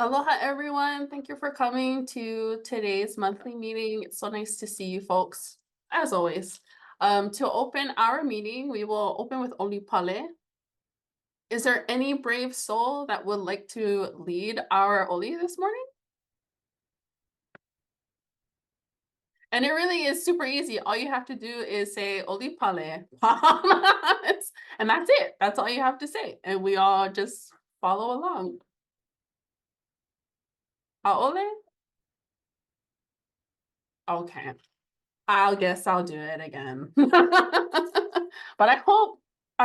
Aloha, everyone. Thank you for coming to today's monthly meeting. It's so nice to see you folks, as always. To open our meeting, we will open with Oli Pale. Is there any brave soul that would like to lead our Oli this morning? And it really is super easy. All you have to do is say Oli Pale. And that's it. That's all you have to say. And we all just follow along. Aole? Okay. I'll guess I'll do it again. But I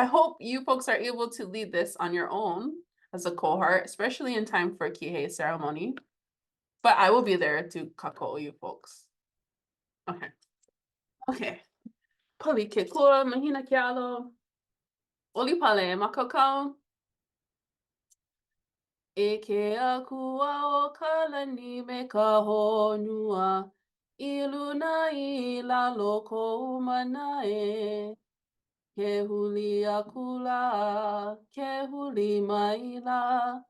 hope you folks are able to lead this on your own as a cohort, especially in time for Kihei ceremony. But I will be there to kako you folks. Okay. Okay. Pali ke kua mahina ke alo. Oli pale makakao. E ke akua o kalani me ka honua. Iluna I lalo ko umanae. Ke huli akula, ke huli maila,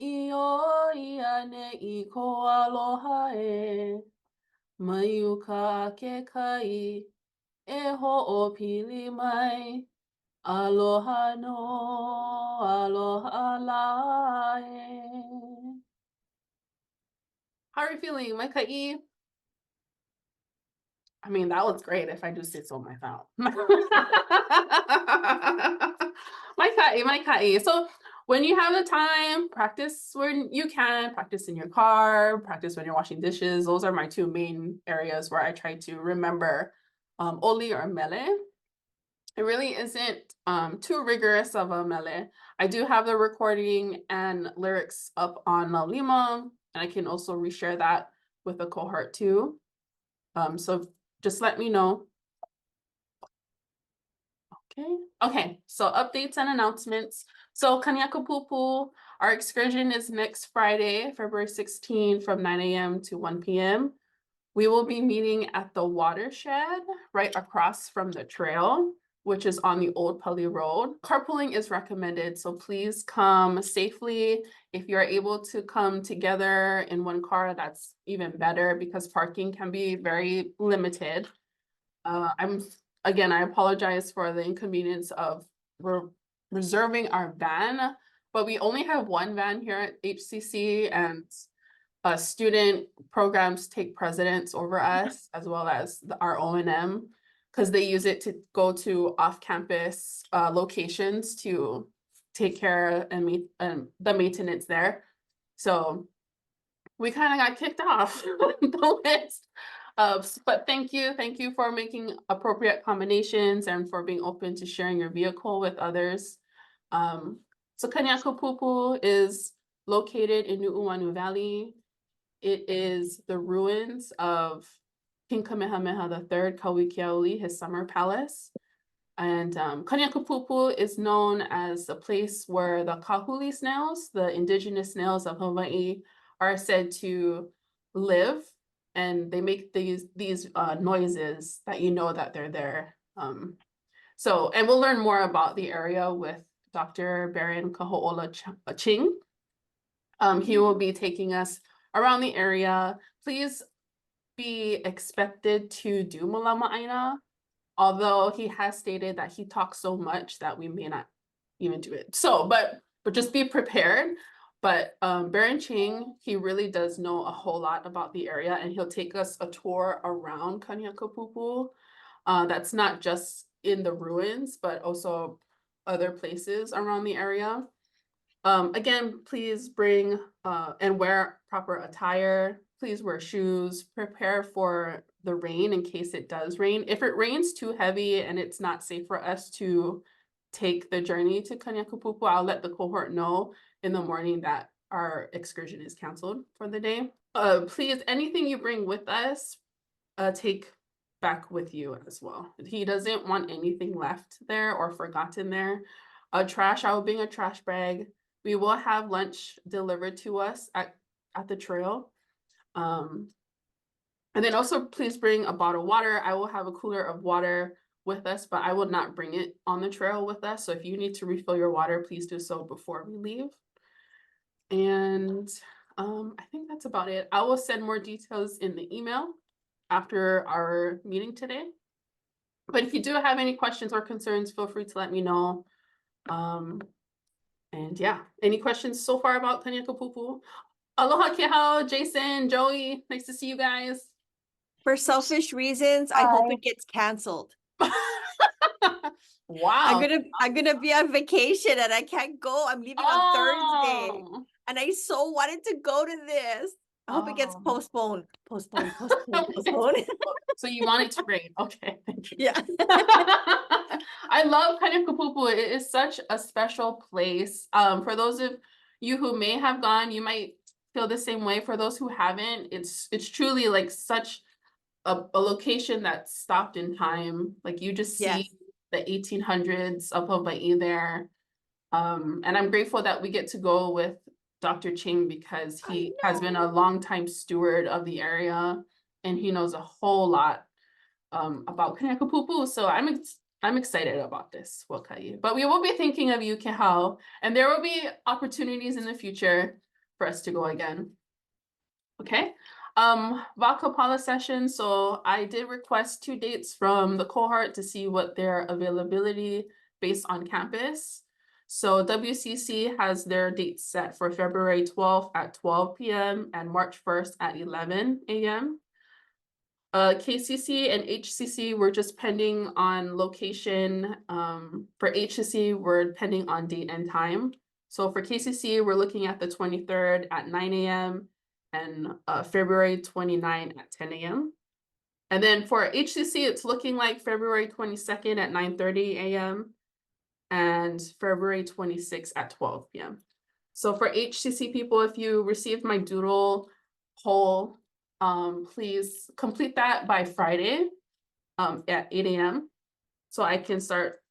I o ia ne I ko aloha e. Mai uka ke kai, e ho o pili mai, aloha no, aloha la e. How are you feeling, mai kai? I mean, that was great if I do say so myself. My kai. So when you have the time, practice when you can, practice in your car, practice when you're washing dishes. Those are my two main areas where I try to remember oli or mele. It really isn't too rigorous of a mele. I do have the recording and lyrics up on Lima, and I can also reshare that with the cohort too. So just let me know. Okay, so updates and announcements. So Kanyakapupu, our excursion is next Friday, February 16 from 9 a.m. to 1 p.m. We will be meeting at the watershed right across from the trail, which is on the Old Pali Road. Carpooling is recommended, so please come safely. If you're able to come together in one car, that's even better because parking can be very limited. I apologize for the inconvenience of reserving our van, but we only have one van here at HCC, and student programs take precedence over us, as well as our O&M, because they use it to go to off-campus locations to take care and meet the maintenance there. So we kind of got kicked off the list. But thank you for making appropriate combinations and for being open to sharing your vehicle with others. So Kanyakupupu is located in Nu'uanu Valley. It is the ruins of King Kamehameha III, Kauikeaouli, his summer palace. And Kanyakupupu is known as a place where the kahuli snails, the indigenous snails of Hawaii, are said to live, and they make these noises that you know that they're there. And we'll learn more about the area with Dr. Baron Kaho'ola Ching. He will be taking us around the area. Please be expected to do Malama Aina, although he has stated that he talks so much that we may not even do it. So, but just be prepared. But Baron Ching, he really does know a whole lot about the area, and he'll take us a tour around Kanyakapupu. That's not just in the ruins, but also other places around the area. Again, please bring and wear proper attire. Please wear shoes. Prepare for the rain in case it does rain. If it rains too heavy and it's not safe for us to take the journey to Kanyakupupu, I'll let the cohort know in the morning that our excursion is canceled for the day. Please, anything you bring with us, take back with you as well. He doesn't want anything left there or forgotten there. Trash, I will bring a trash bag. We will have lunch delivered to us at the trail. And then also please bring a bottle of water. I will have a cooler of water with us, but I will not bring it on the trail with us. So if you need to refill your water, please do so before we leave. And that's about it. I will send more details in the email after our meeting today. But if you do have any questions or concerns, feel free to let me know. And yeah, any questions so far about Kanyakapupu? Aloha Kehao, Jason, Joey, nice to see you guys. For selfish reasons, I hope it gets canceled. Wow. I'm gonna be on vacation and I can't go. I'm leaving on Thursday. Oh. And I so wanted to go to this. I hope it gets Oh. postponed. Postponed. So you want it to rain. Okay, thank you. Yeah. I love Kanyakapupu. It is such a special place. For those of you who may have gone, you might feel the same way. For those who haven't, it's truly like such a location that's stopped in time. Like you just see Yes. the 1800s of Hawaii there. And I'm grateful that we get to go with Dr. Ching because he has been a longtime steward of the area and he knows a whole lot about Kanyakapupu. So I'm excited about this, Wakai. But we will be thinking of you, Kehao, and there will be opportunities in the future for us to go again. Okay. Vakapala session. So I did request 2 dates from the cohort to see what their availability based on campus. So WCC has their dates set for February 12th at 12 p.m. and March 1st at 11 a.m. KCC and HCC were just pending on location. For HCC, we're pending on date and time. So for KCC, we're looking at the 23rd at 9 a.m. and February 29 at 10 a.m. And then for HCC, it's looking like February 22nd at 9:30 a.m. and February 26th at 12 p.m. So for HCC people, if you received my doodle poll, please complete that by Friday at 8 a.m. so I can start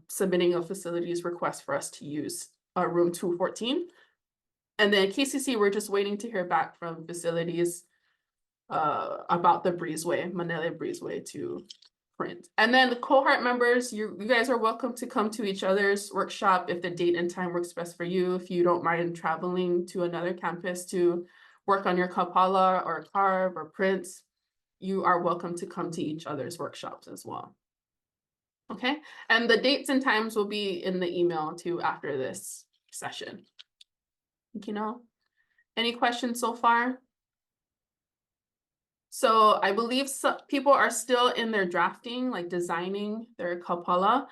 submitting a facilities request for us to use room 214. And then KCC, we're just waiting to hear back from facilities about the breezeway, Manila breezeway to print. And then the cohort members, you guys are welcome to come to each other's workshop if the date and time works best for you. If you don't mind traveling to another campus to work on your kapala or carve or prints, you are welcome to come to each other's workshops as well. Okay, and the dates and times will be in the email too after this session. You know, any questions so far? So I believe some people are still in their drafting, like designing their kapala.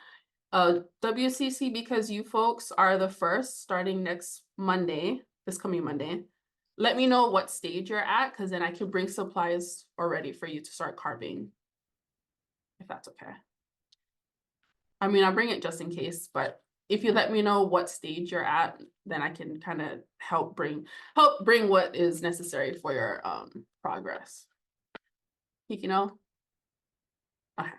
WCC, because you folks are the first starting next Monday, this coming Monday. Let me know what stage you're at, because then I can bring supplies already for you to start carving, if that's okay. I mean, I'll bring it just in case, but if you let me know what stage you're at, then I can kind of help bring what is necessary for your progress. You know? Okay.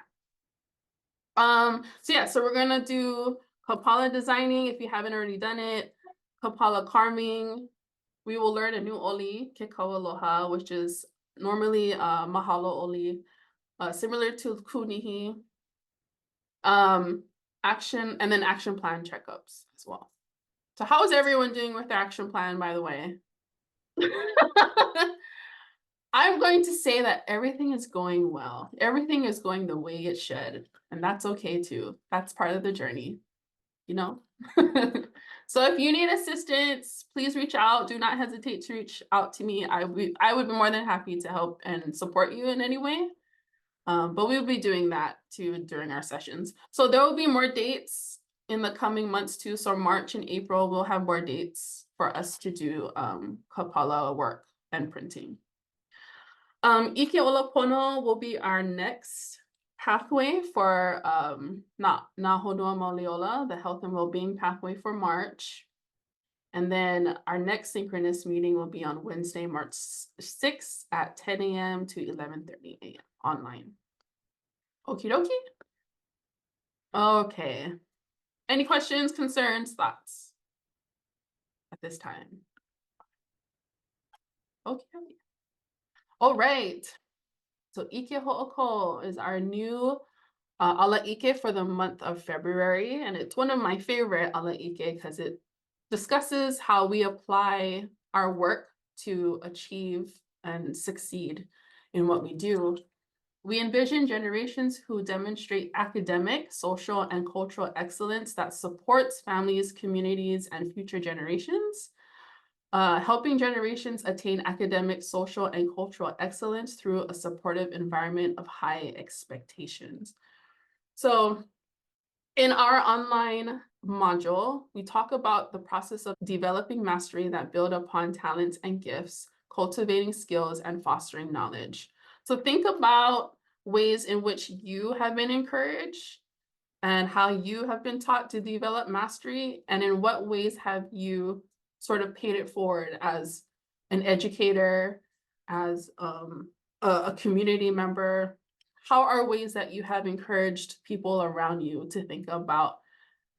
So yeah, so we're gonna do kapala designing if you haven't already done it, kapala carving. We will learn a new oli, kekau aloha, which is normally mahalo oli, similar to kunihi. Action and then action plan checkups as well. So how is everyone doing with their action plan, by the way? I'm going to say that everything is going well. Everything is going the way it should, and that's okay too. That's part of the journey, you know? So if you need assistance, please reach out. Do not hesitate to reach out to me. I would be more than happy to help and support you in any way. But we will be doing that too during our sessions. So there will be more dates in the coming months too. So March and April, we'll have more dates for us to do kapala work and printing. Ike Olapono will be our next pathway for Nahodua Mauliola, the health and well-being pathway for March. And then our next synchronous meeting will be on Wednesday, March 6th at 10 a.m. to 11:30 a.m. online. Okie dokie. Okay. Any questions, concerns, thoughts at this time? Okay. All right. So Ike Ho'oko is our new ala Ike for the month of February. And it's one of my favorite ala Ike because it discusses how we apply our work to achieve and succeed in what we do. We envision generations who demonstrate academic, social, and cultural excellence that supports families, communities, and future generations. Helping generations attain academic, social, and cultural excellence through a supportive environment of high expectations. So in our online module, we talk about the process of developing mastery that build upon talents and gifts, cultivating skills, and fostering knowledge. So think about ways in which you have been encouraged and how you have been taught to develop mastery, and in what ways have you sort of paid it forward as an educator, as a community member. How are ways that you have encouraged people around you to think about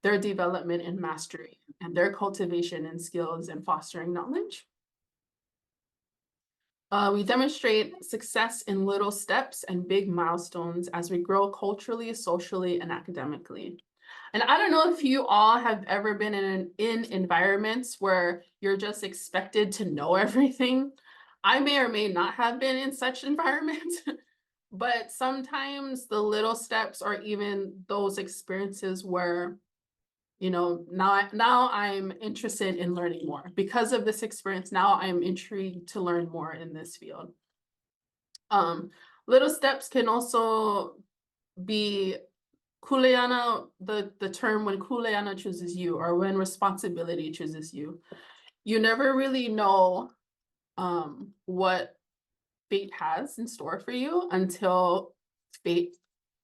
their development in mastery and their cultivation in skills and fostering knowledge? We demonstrate success in little steps and big milestones as we grow culturally, socially, and academically. And I don't know if you all have ever been in environments where you're just expected to know everything. I may or may not have been in such environments, but sometimes the little steps or even those experiences where, you know, now I'm interested in learning more. Because of this experience, now I'm intrigued to learn more in this field. Little steps can also be kuleana, the term when kuleana chooses you, or when responsibility chooses you. You never really know what fate has in store for you until fate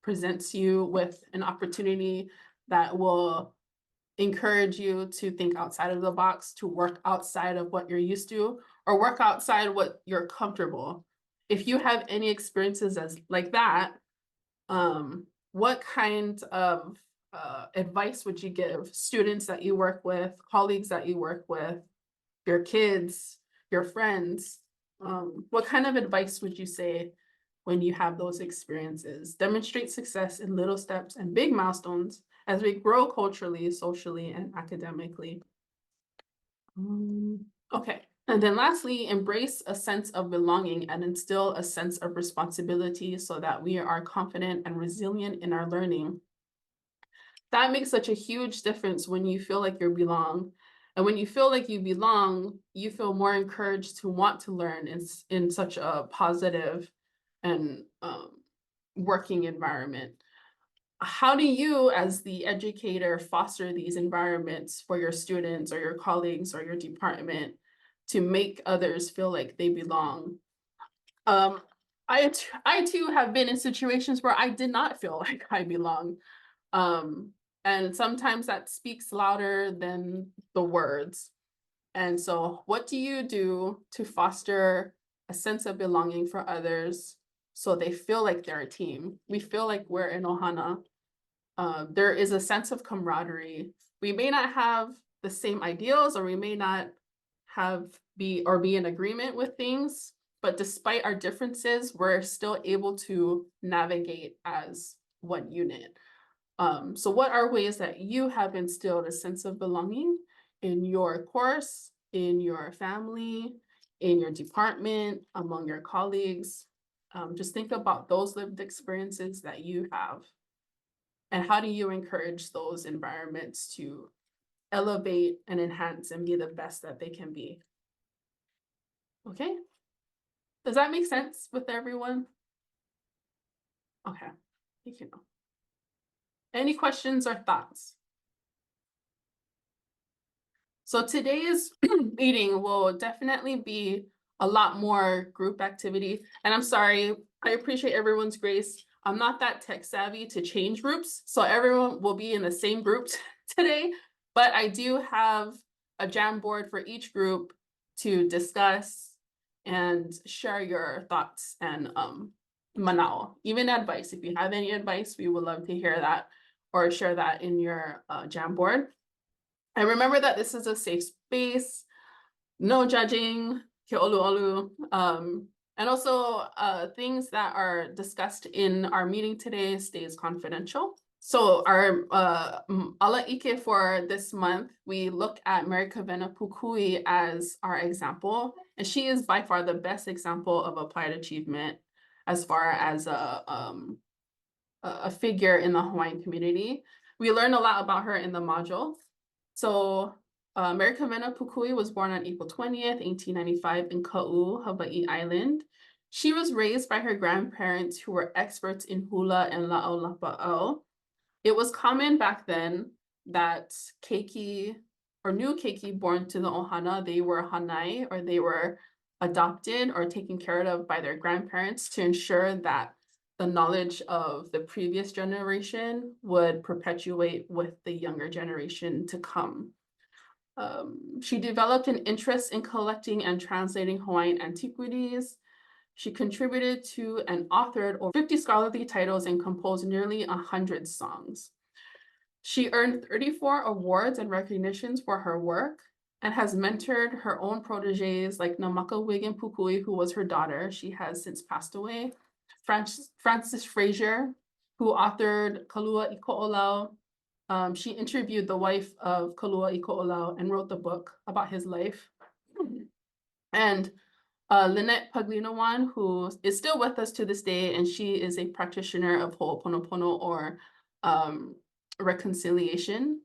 presents you with an opportunity that will encourage you to think outside of the box, to work outside of what you're used to, or work outside what you're comfortable. If you have any experiences as like that, what kind of advice would you give students that you work with, colleagues that you work with, your kids, your friends? What kind of advice would you say when you have those experiences? Demonstrate success in little steps and big milestones as we grow culturally, socially, and academically. Okay. And then lastly, embrace a sense of belonging and instill a sense of responsibility so that we are confident and resilient in our learning. That makes such a huge difference when you feel like you belong. And when you feel like you belong, you feel more encouraged to want to learn in such a positive and working environment. How do you, as the educator, foster these environments for your students or your colleagues or your department to make others feel like they belong? I too have been in situations where I did not feel like I belong. And sometimes that speaks louder than the words. And so what do you do to foster a sense of belonging for others so they feel like they're a team? We feel like we're in Ohana. There is a sense of camaraderie. We may not have the same ideals, or we may not be in agreement with things, but despite our differences, we're still able to navigate as one unit. So what are ways that you have instilled a sense of belonging in your course, in your family, in your department, among your colleagues? Just think about those lived experiences that you have. And how do you encourage those environments to elevate and enhance and be the best that they can be? Okay. Does that make sense with everyone? Okay. Thank you. Any questions or thoughts? So today's meeting will definitely be a lot more group activity. And I'm sorry, I appreciate everyone's grace. I'm not that tech savvy to change groups, so everyone will be in the same group today. But I do have a Jamboard for each group to discuss and share your thoughts and manao, even advice. If you have any advice, we would love to hear that or share that in your Jamboard. And remember that this is a safe space, no judging, ke olu olu. And also things that are discussed in our meeting today stays confidential. So our ala ike for this month, we look at Mary Kavena Pukui as our example, and she is by far the best example of applied achievement as far as a figure in the Hawaiian community. We learned a lot about her in the module. So Mary Kavena Pukui was born on April 20th, 1895 in Kau, Hawaii Island. She was raised by her grandparents who were experts in hula and la'au. It was common back then that keiki or new keiki born to the ohana, they were hanai, or they were adopted or taken care of by their grandparents to ensure that the knowledge of the previous generation would perpetuate with the younger generation to come. She developed an interest in collecting and translating Hawaiian antiquities. She contributed to and authored over 50 scholarly titles and composed nearly 100 songs. She earned 34 awards and recognitions for her work and has mentored her own proteges like Namaka Wiggin Pukui, who was her daughter. She has since passed away. Francis Fraser, who authored Kalua Iko'olau. She interviewed the wife of Kalua Iko'olau and wrote the book about his life. And Lynette Paglinawan, who is still with us to this day, and she is a practitioner of Ho'oponopono or reconciliation.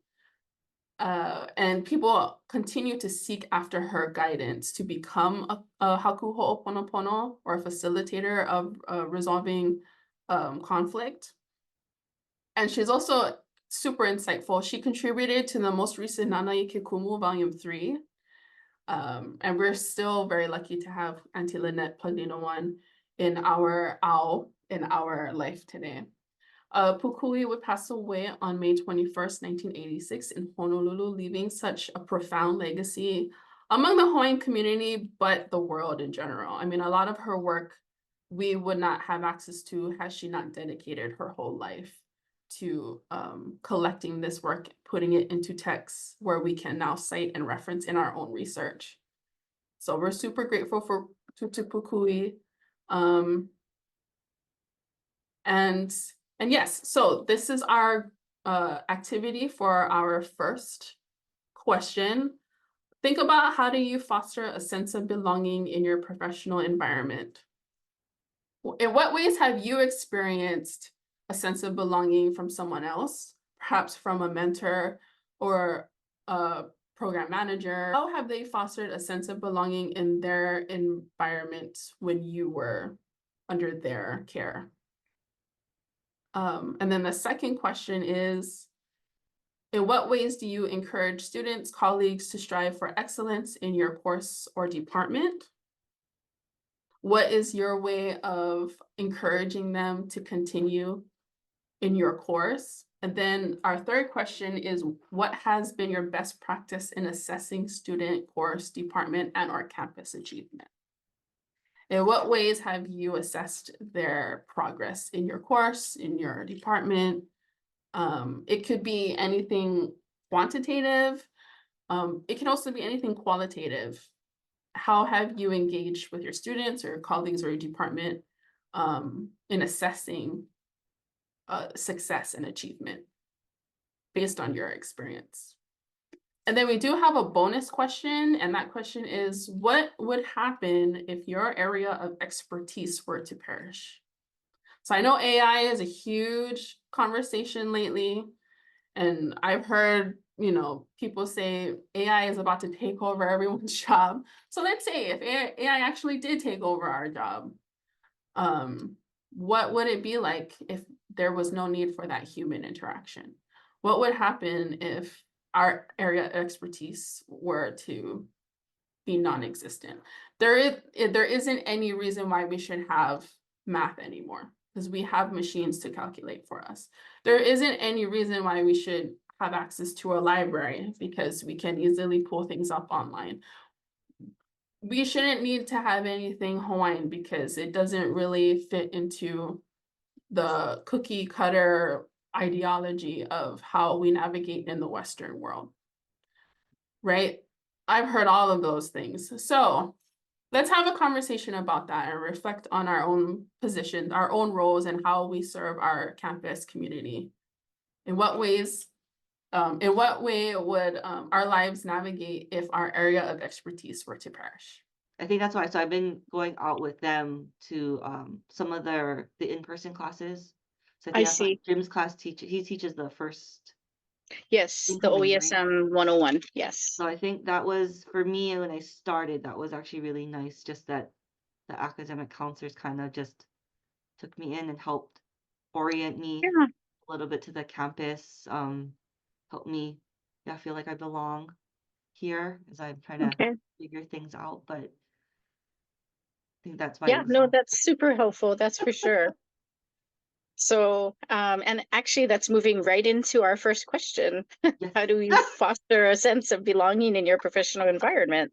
And people continue to seek after her guidance to become a Haku Ho'oponopono or a facilitator of resolving conflict. And she's also super insightful. She contributed to the most recent Nanaike Kumu Volume 3. And we're still very lucky to have Auntie Lynette Paglinawan in our life today. Pukui would pass away on May 21st, 1986 in Honolulu, leaving such a profound legacy among the Hawaiian community, but the world in general. I mean, a lot of her work we would not have access to had she not dedicated her whole life to collecting this work, putting it into texts where we can now cite and reference in our own research. So we're super grateful for Tutu Pukui. And yes, so this is our activity for our first question. Think about, how do you foster a sense of belonging in your professional environment? In what ways have you experienced a sense of belonging from someone else, perhaps from a mentor or a program manager? How have they fostered a sense of belonging in their environment when you were under their care? And then the second question is, in what ways do you encourage students, colleagues to strive for excellence in your course or department? What is your way of encouraging them to continue in your course? And then our third question is, what has been your best practice in assessing student, course, department, and or campus achievement? In what ways have you assessed their progress in your course, in your department? It could be anything quantitative. It can also be anything qualitative. How have you engaged with your students or your colleagues or your department in assessing success and achievement based on your experience? And then we do have a bonus question, and that question is, what would happen if your area of expertise were to perish? So I know AI is a huge conversation lately, and I've heard, people say AI is about to take over everyone's job. So let's say if AI actually did take over our job, what would it be like if there was no need for that human interaction? What would happen if our area of expertise were to be non-existent? There isn't any reason why we should have math anymore, because we have machines to calculate for us. There isn't any reason why we should have access to a library, because we can easily pull things up online. We shouldn't need to have anything Hawaiian because it doesn't really fit into the cookie cutter ideology of how we navigate in the Western world, right? I've heard all of those things. So let's have a conversation about that and reflect on our own positions, our own roles, and how we serve our campus community. In what way would our lives navigate if our area of expertise were to perish? I think that's why. So I've been going out with them to some of the in-person classes. So I I think that's why see. Jim's class he teaches the first Yes, the incoming, right? OESM 101. Yes. So I think that was for me when I started, that was actually really nice, just that the academic counselors kind of just took me in and helped orient me Yeah. a little bit to the campus, helped me, yeah, feel like I belong here as I'm trying to Okay. figure things out. But I think that's why it Yeah, was no, so that's super helpful. That's for sure. So, and actually that's moving right into our first question. yes. How do you foster a sense of belonging in your professional environment?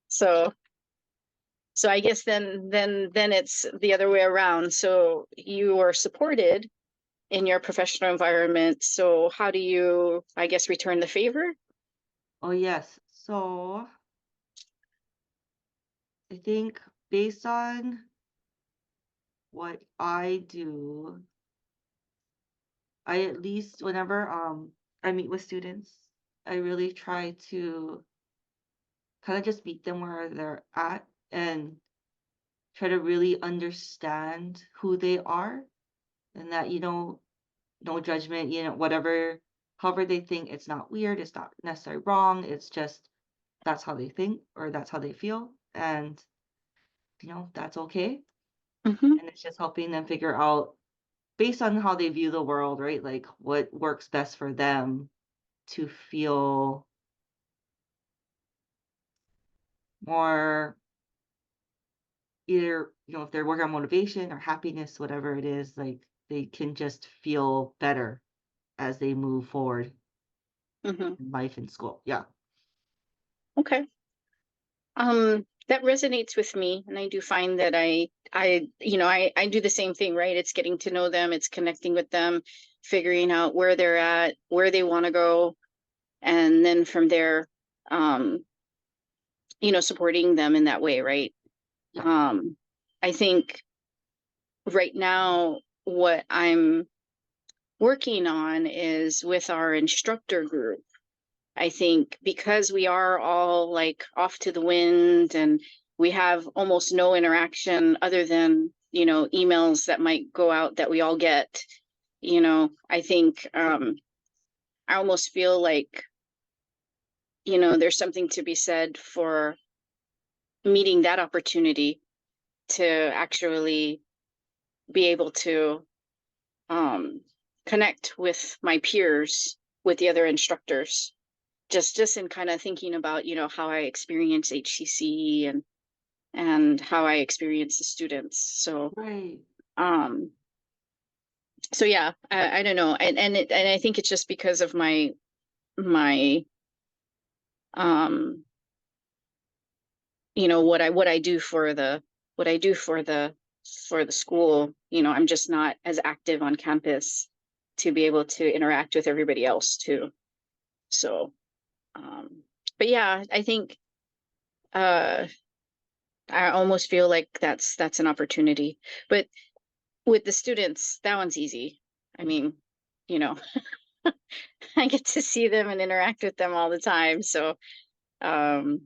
So, so I guess then it's the other way around. So you are supported in your professional environment. So how do you, I guess, return the favor? Oh yes. So I think based on what I do, I at least whenever I meet with students, I really try to kind of just meet them where they're at and try to really understand who they are, and that, no judgment, whatever, however they think, it's not weird, it's not necessarily wrong, it's just that's how they think or that's how they feel, and that's okay. Mm-hmm. And it's just helping them figure out based on how they view the world, right? Like what works best for them to feel more, either, if they're working on motivation or happiness, whatever it is, like they can just feel better as they move forward Mm-hmm. in life and school. Yeah. Okay. That resonates with me, and I do find that I do the same thing, right? It's getting to know them, it's connecting with them, figuring out where they're at, where they want to go, and then from there, um, supporting them in that way, right? Yeah. I think right now what I'm working on is with our instructor group. I think because we are all like off to the wind and we have almost no interaction other than, emails that might go out that we all get, I think I almost feel like, there's something to be said for meeting that opportunity to actually be able to um, connect with my peers, with the other instructors, just in kind of thinking about how I experience HCC and how I experience the students. So Right. um so yeah, I don't know, and I think it's just because of my um what I do for the school. I'm just not as active on campus to be able to interact with everybody else too. So but yeah, I think uh I almost feel like that's an opportunity. But with the students, that one's easy. I mean, you know, I get to see them and interact with them all the time. So, um,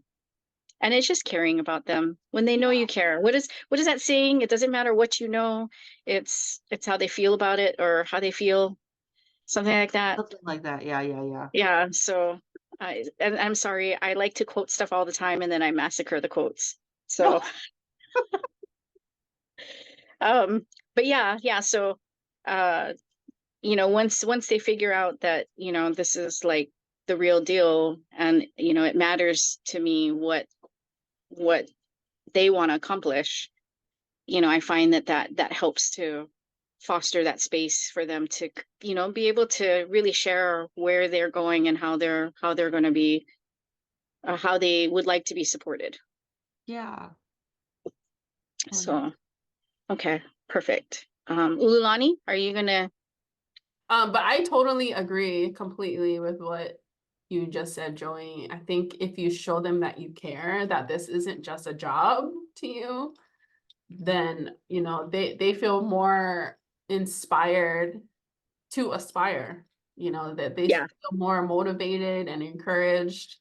and it's just caring about them when they know you care. What is that saying? It doesn't matter what you know. It's how they feel about it or how they feel, something like that. Something like that. Yeah, yeah, yeah. Yeah. So, and I'm sorry, I like to quote stuff all the time and then I massacre the quotes. So, but yeah. So, uh, once they figure out that this is like the real deal, and it matters to me what they want to accomplish, I find that helps to foster that space for them to be able to really share where they're going and how they're going to be, how they would like to be supported. Yeah. Oh, yeah. So okay, perfect. Ululani, are you gonna But I totally agree completely with what you just said, Joey. I think if you show them that you care, that this isn't just a job to you, then they feel more inspired to aspire, you know, that they Yeah. feel more motivated and encouraged.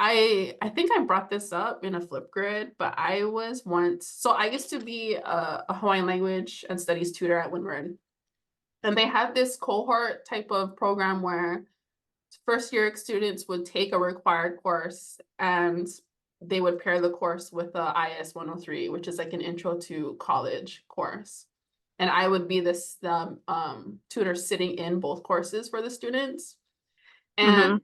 I think I brought this up in a Flipgrid, but I was once, so I used to be a Hawaiian language and studies tutor at Windward. And they had this cohort type of program where first year students would take a required course and they would pair the course with the IS 103, which is like an intro to college course. And I would be this tutor sitting in both courses for the students. And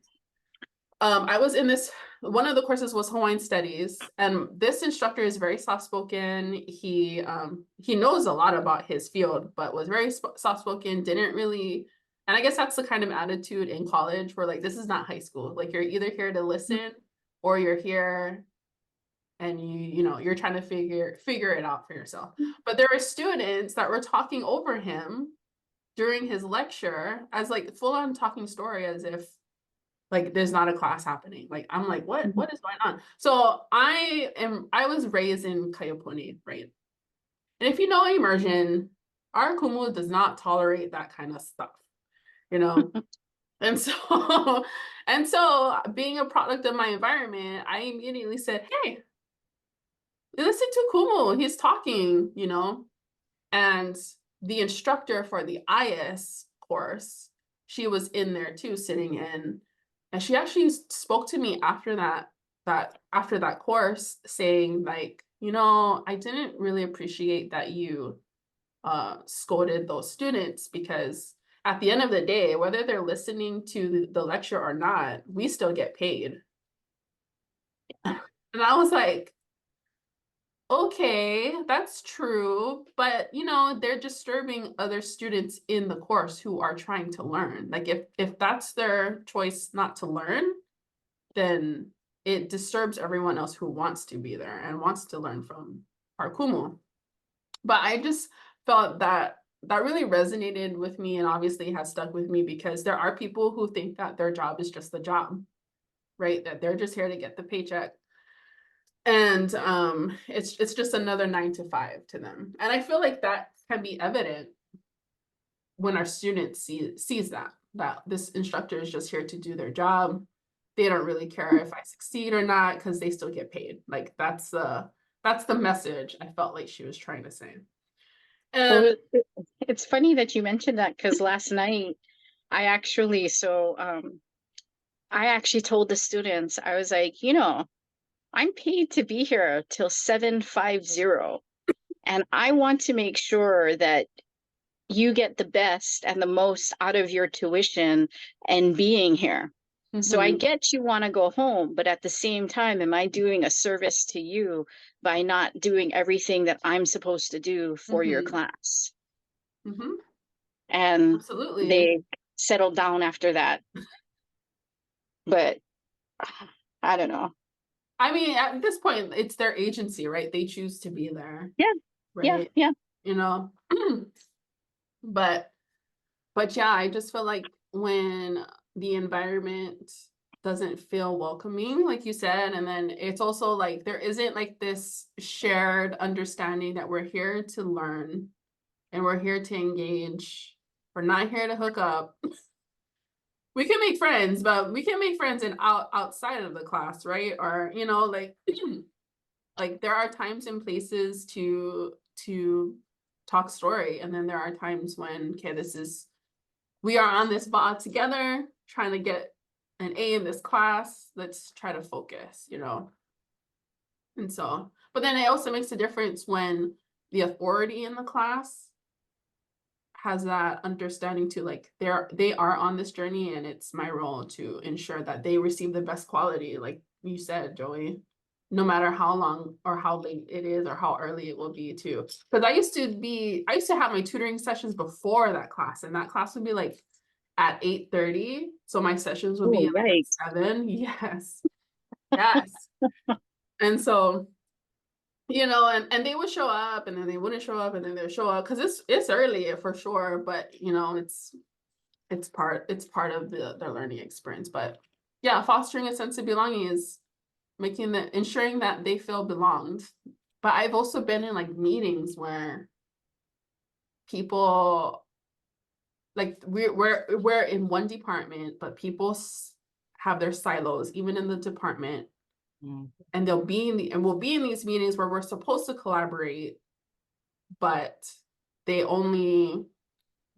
I was in this, one of the courses was Hawaiian Studies, and this instructor is very soft-spoken. He knows a lot about his field, but was very soft-spoken, didn't really, and I guess that's the kind of attitude in college where like, this is not high school. Like you're either here to listen or you're here and you know, you're trying to figure it out for yourself. But there were students that were talking over him during his lecture as like full-on talking story as if like there's not a class happening. Like I'm like, what is going on? So I was raised in Kaiapuni, right? And if you know immersion, our kumu does not tolerate that kind of stuff, you know? And so and so being a product of my environment, I immediately said, hey, listen to Kumu, he's talking, you know? And the instructor for the IS course, she was in there too, sitting in. And she actually spoke to me after that course, saying like, you know, I didn't really appreciate that you scolded those students, because at the end of the day, whether they're listening to the lecture or not, we still get paid. And I was like, okay, that's true, but you know, they're disturbing other students in the course who are trying to learn. Like if that's their choice not to learn, then it disturbs everyone else who wants to be there and wants to learn from our kumu. But I just felt that really resonated with me, and obviously has stuck with me, because there are people who think that their job is just the job, right? That they're just here to get the paycheck. And it's just another 9 to 5 to them. And I feel like that can be evident when our students sees that this instructor is just here to do their job. They don't really care if I succeed or not, because they still get paid. Like that's the message I felt like she was trying to say. Well, it's funny that you mentioned that, because last night I actually told the students, I was like, you know, I'm paid to be here till 7:50, and I want to make sure that you get the best and the most out of your tuition and being here. So I get you want to go home, but at the same time, am I doing a service to you by not doing everything that I'm supposed to do for your class? And Absolutely. they settled down after that. But I don't know. I mean, at this point, it's their agency, right? They choose to be there. Yeah. Right. Yeah. You know, but yeah, I just feel like when the environment doesn't feel welcoming, like you said, and then it's also like there isn't like this shared understanding that we're here to learn and we're here to engage. We're not here to hook up. We can make friends, but we can make friends outside of the class, right? Or, you know, like like there are times and places to talk story, and then there are times when, okay, we are on this ball together trying to get an A in this class. Let's try to focus, you know. And so, but then it also makes a difference when the authority in the class has that understanding to like they are on this journey, and it's my role to ensure that they receive the best quality, like you said, Joey, no matter how long or how late it is or how early it will be too. Because I used to have my tutoring sessions before that class, and that class would be like at 8:30. So my sessions would be at like 7. Yes. Yes. And so, you know, and they would show up, and then they wouldn't show up, and then they'd show up, because it's early for sure, but you know, it's part of their learning experience. But yeah, fostering a sense of belonging is ensuring that they feel belonged. But I've also been in like meetings where people like we're in one department, but people have their silos, even in the department. Mm. And we'll be in these meetings where we're supposed to collaborate, but they only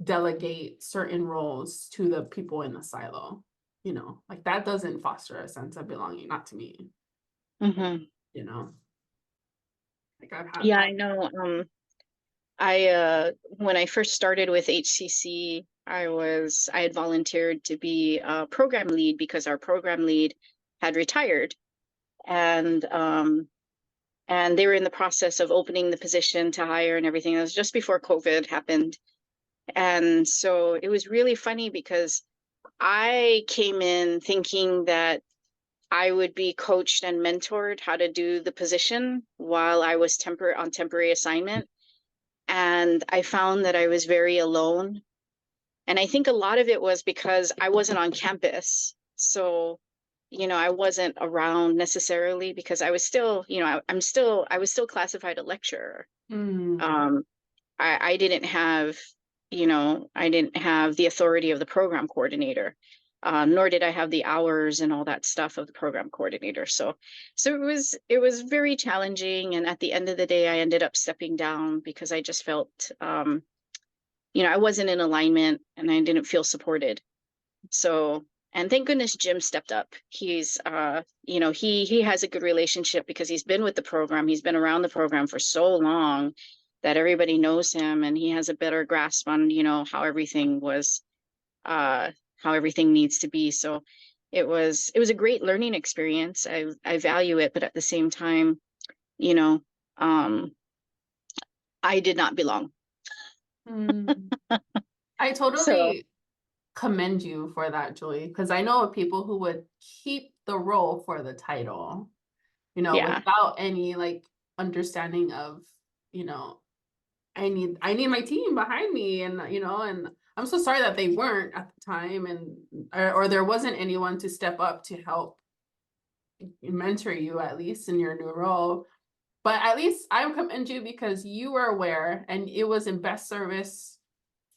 delegate certain roles to the people in the silo. You know, like that doesn't foster a sense of belonging, not to me, Mhm. you know. Like I've had Yeah, that. I know. When I first started with HCC, I had volunteered to be a program lead because our program lead had retired, and they were in the process of opening the position to hire and everything. It was just before COVID happened, and so it was really funny because I came in thinking that I would be coached and mentored how to do the position while I was on temporary assignment. And I found that I was very alone. And I think a lot of it was because I wasn't on campus. So, I wasn't around necessarily because I was still, I was still classified a lecturer. Mm, Um, I didn't have, I didn't have the authority of the program coordinator, nor did I have the hours and all that stuff of the program coordinator. So it was very challenging. And at the end of the day, I ended up stepping down because I just felt, I wasn't in alignment and I didn't feel supported. So, and thank goodness Jim stepped up. He's, he has a good relationship because he's been with the program. He's been around the program for so long that everybody knows him, and he has a better grasp on, how everything was, how everything needs to be. So it was a great learning experience. I value it, but at the same time, you know, um, I did not belong. mm. I So totally commend you for that, Julie, because I know of people who would keep the role for the title, yeah, without any like understanding of, you know, I need my team behind me, and and I'm so sorry that they weren't at the time, and or there wasn't anyone to step up to help mentor you, at least in your new role. But at least I commend you because you were aware and it was in best service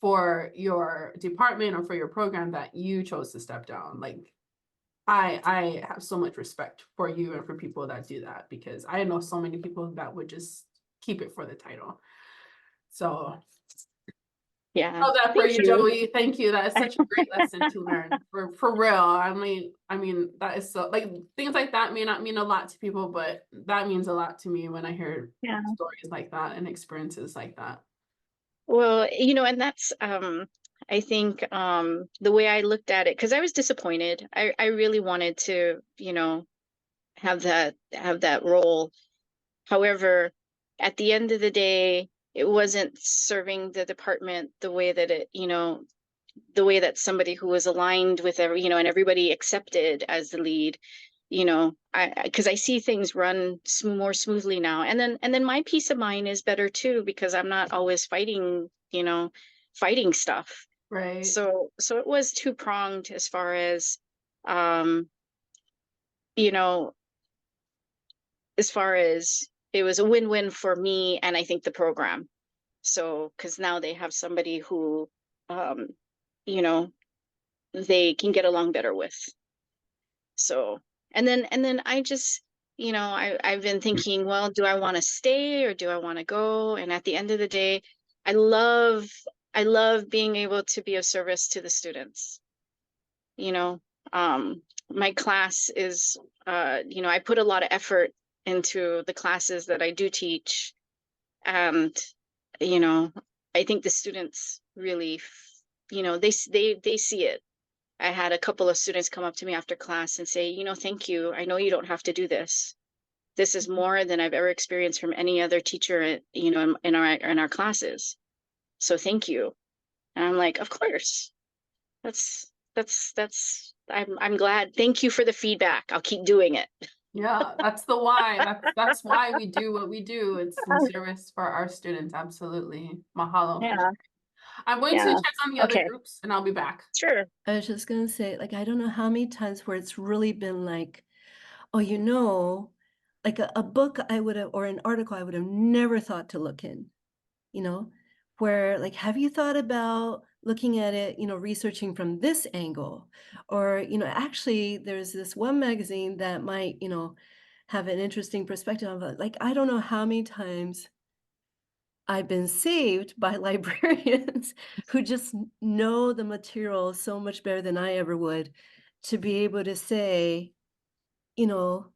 for your department or for your program that you chose to step down. Like I have so much respect for you and for people that do that, because I know so many people that would just keep it for the title. So yeah. love that for Thank you, you. Joey. Thank you. That is such a great lesson to learn for real. I mean that is so, like, things like that may not mean a lot to people, but that means a lot to me when I hear Yeah. stories like that and experiences like that. Well, and that's I think the way I looked at it, because I was disappointed. I really wanted to, have that role. However, at the end of the day, it wasn't serving the department the way that the way that somebody who was aligned with and everybody accepted as the lead, because I see things run more smoothly now. And then my peace of mind is better too, because I'm not always fighting stuff. Right. So it was two-pronged as far as, um, you know, as far as it was a win-win for me and I think the program. So, because now they have somebody who, um, you know, they can get along better with. So, and then I just, I've been thinking, well, do I want to stay or do I want to go? And at the end of the day, I love being able to be of service to the students. You know, my class is, I put a lot of effort into the classes that I do teach. And, you know, I think the students really, they see it. I had a couple of students come up to me after class and say, thank you. I know you don't have to do this. This is more than I've ever experienced from any other teacher, in our classes. So thank you. And I'm like, of course. I'm glad. Thank you for the feedback. I'll keep doing it. Yeah, that's the why. That's why we do what we do. It's in service for our students. Absolutely. Mahalo. For Yeah. sharing. I'm going to Yeah. check on the other Okay. groups and I'll be back. Sure. I was just gonna say, like, I don't know how many times where it's really been like, oh, like a book I would have, or an article I would have never thought to look in, where like, have you thought about looking at it, researching from this angle. Or, actually, there's this one magazine that might, have an interesting perspective of it. Like, I don't know how many times I've been saved by librarians who just know the material so much better than I ever would, to be able to say, you know,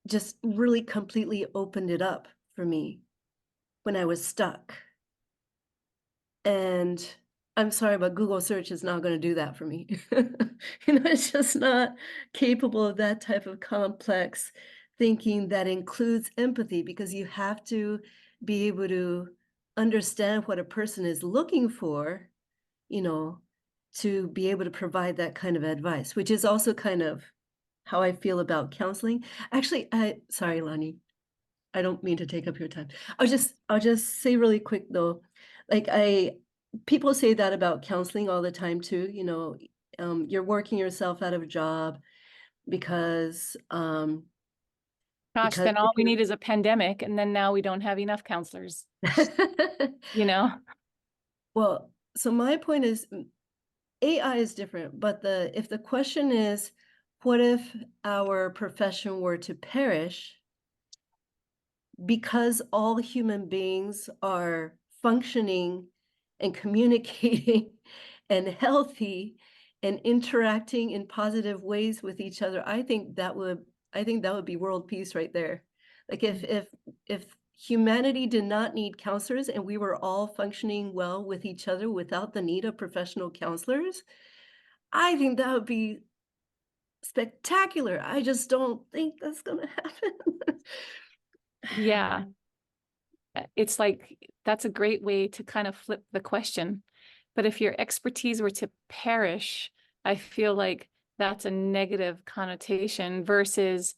just really completely opened it up for me when I was stuck. And I'm sorry, but Google search is not going to do that for me. It's just not capable of that type of complex thinking that includes empathy, because you have to be able to understand what a person is looking for, you know, to be able to provide that kind of advice, which is also kind of how I feel about counseling. Actually, sorry, Lonnie, I don't mean to take up your time. I'll just say really quick though, like people say that about counseling all the time too, you're working yourself out of a job because Gosh, then all we need is a pandemic, and then now we don't have enough counselors, you know? well, so my point is AI is different, but if the question is, what if our profession were to perish? Because all human beings are functioning and communicating and healthy and interacting in positive ways with each other, I think that would be world peace right there. Like if humanity did not need counselors and we were all functioning well with each other without the need of professional counselors, I think that would be spectacular. I just don't think that's going to happen. Yeah. It's like, that's a great way to kind of flip the question. But if your expertise were to perish, I feel like that's a negative connotation versus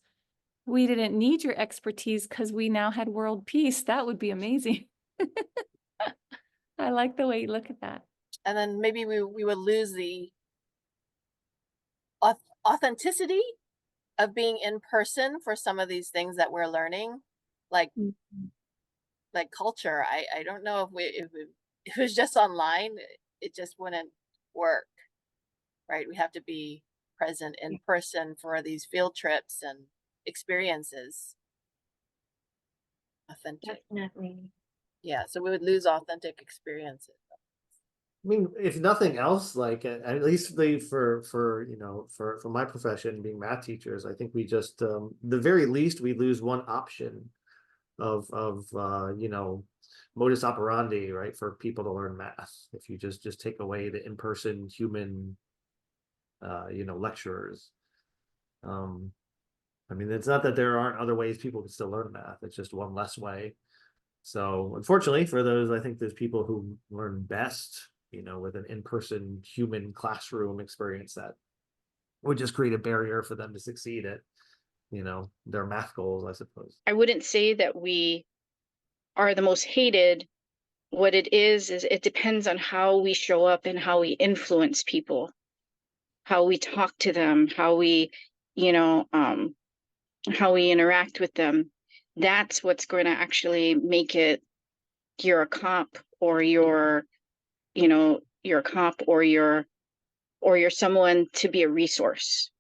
we didn't need your expertise because we now had world peace. That would be amazing. I like the way you look at that. And then maybe we would lose the authenticity of being in person for some of these things that we're learning, like like culture. I don't know if it was just online, it just wouldn't work, right? We have to be present in person for these field trips and experiences. Authentic. Definitely. Yeah, so we would lose authentic experiences. I mean, if nothing else, like at least for my profession, being math teachers, I think we just the very least we lose one option of modus operandi, right, for people to learn math. If you just take away the in-person human lecturers. I mean, it's not that there aren't other ways people can still learn math, it's just one less way. So unfortunately for those, I think there's people who learn best with an in-person human classroom experience that would just create a barrier for them to succeed at their math goals, I suppose. I wouldn't say that we are the most hated. What it is it depends on how we show up and how we influence people, how we talk to them, how we interact with them. That's what's going to actually make it you're a cop, or you're a cop, or you're someone to be a resource.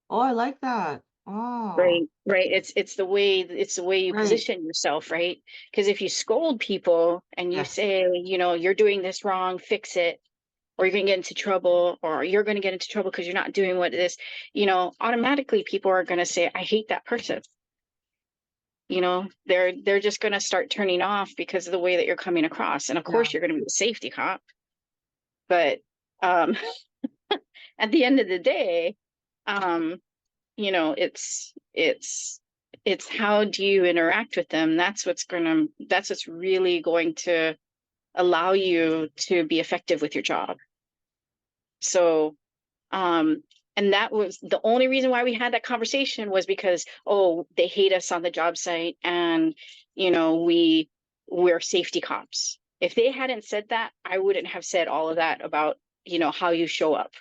Oh, I like that. Oh, Right. It's the way you Right. position yourself, right? Because if you scold people and you Yes. say, you're doing this wrong, fix it, or you're going to get into trouble, or you're going to get into trouble because you're not doing what it is, automatically people are going to say, I hate that person. They're just going to start turning off because of the way that you're coming across. And of course, you're going to be a safety cop. But at the end of the day, it's how do you interact with them? That's what's really going to allow you to be effective with your job. So, and that was the only reason why we had that conversation, was because, they hate us on the job site, and we're safety cops. If they hadn't said that, I wouldn't have said all of that about how you show up.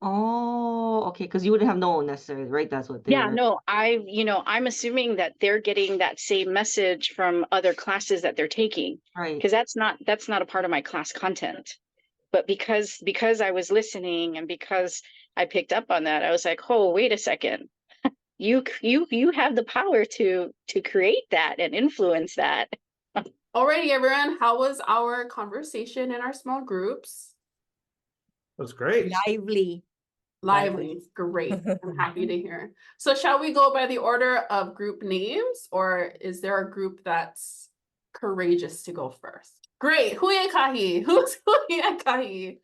Oh, okay, because you wouldn't have known necessarily, right? That's what they Yeah, were. no, I'm assuming that they're getting that same message from other classes that they're taking, Right. because that's not a part of my class content. But because I was listening and because I picked up on that, I was like, oh, wait a second. You have the power to create that and influence that. Alrighty, everyone. How was our conversation in our small groups? That's great. Lively. Lively. Great. I'm happy to hear. So shall we go by the order of group names, or is there a group that's courageous to go first? Great. Huye Kahi. Who's Huye Kahi?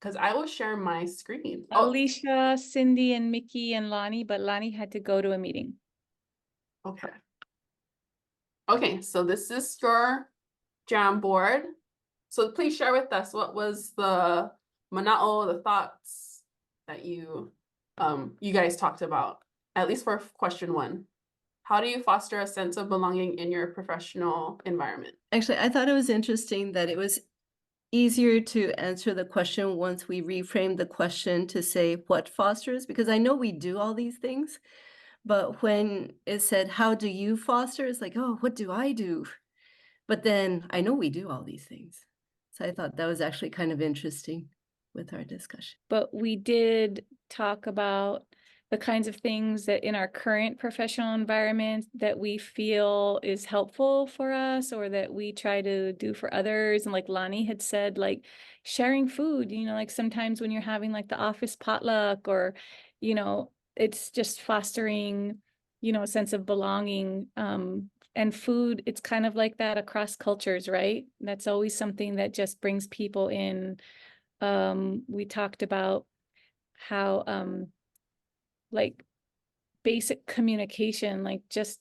Because I will share my screen. Oh, Alicia, Cindy, and Mickey and Lonnie, but Lonnie had to go to a meeting. okay. Okay, so this is your jam board. So please share with us what was the mana'o, the thoughts that you guys talked about, at least for question 1. How do you foster a sense of belonging in your professional environment? Actually, I thought it was interesting that it was easier to answer the question once we reframed the question to say what fosters, because I know we do all these things, but when it said, how do you foster? It's like, oh, what do I do? But then I know we do all these things. So I thought that was actually kind of interesting with our discussion. But we did talk about the kinds of things that in our current professional environment that we feel is helpful for us or that we try to do for others. And like Lonnie had said, like sharing food, you know, like sometimes when you're having like the office potluck or, you know, it's just fostering, you know, a sense of belonging. And food, it's kind of like that across cultures, right? That's always something that just brings people in. We talked about how like basic communication, like just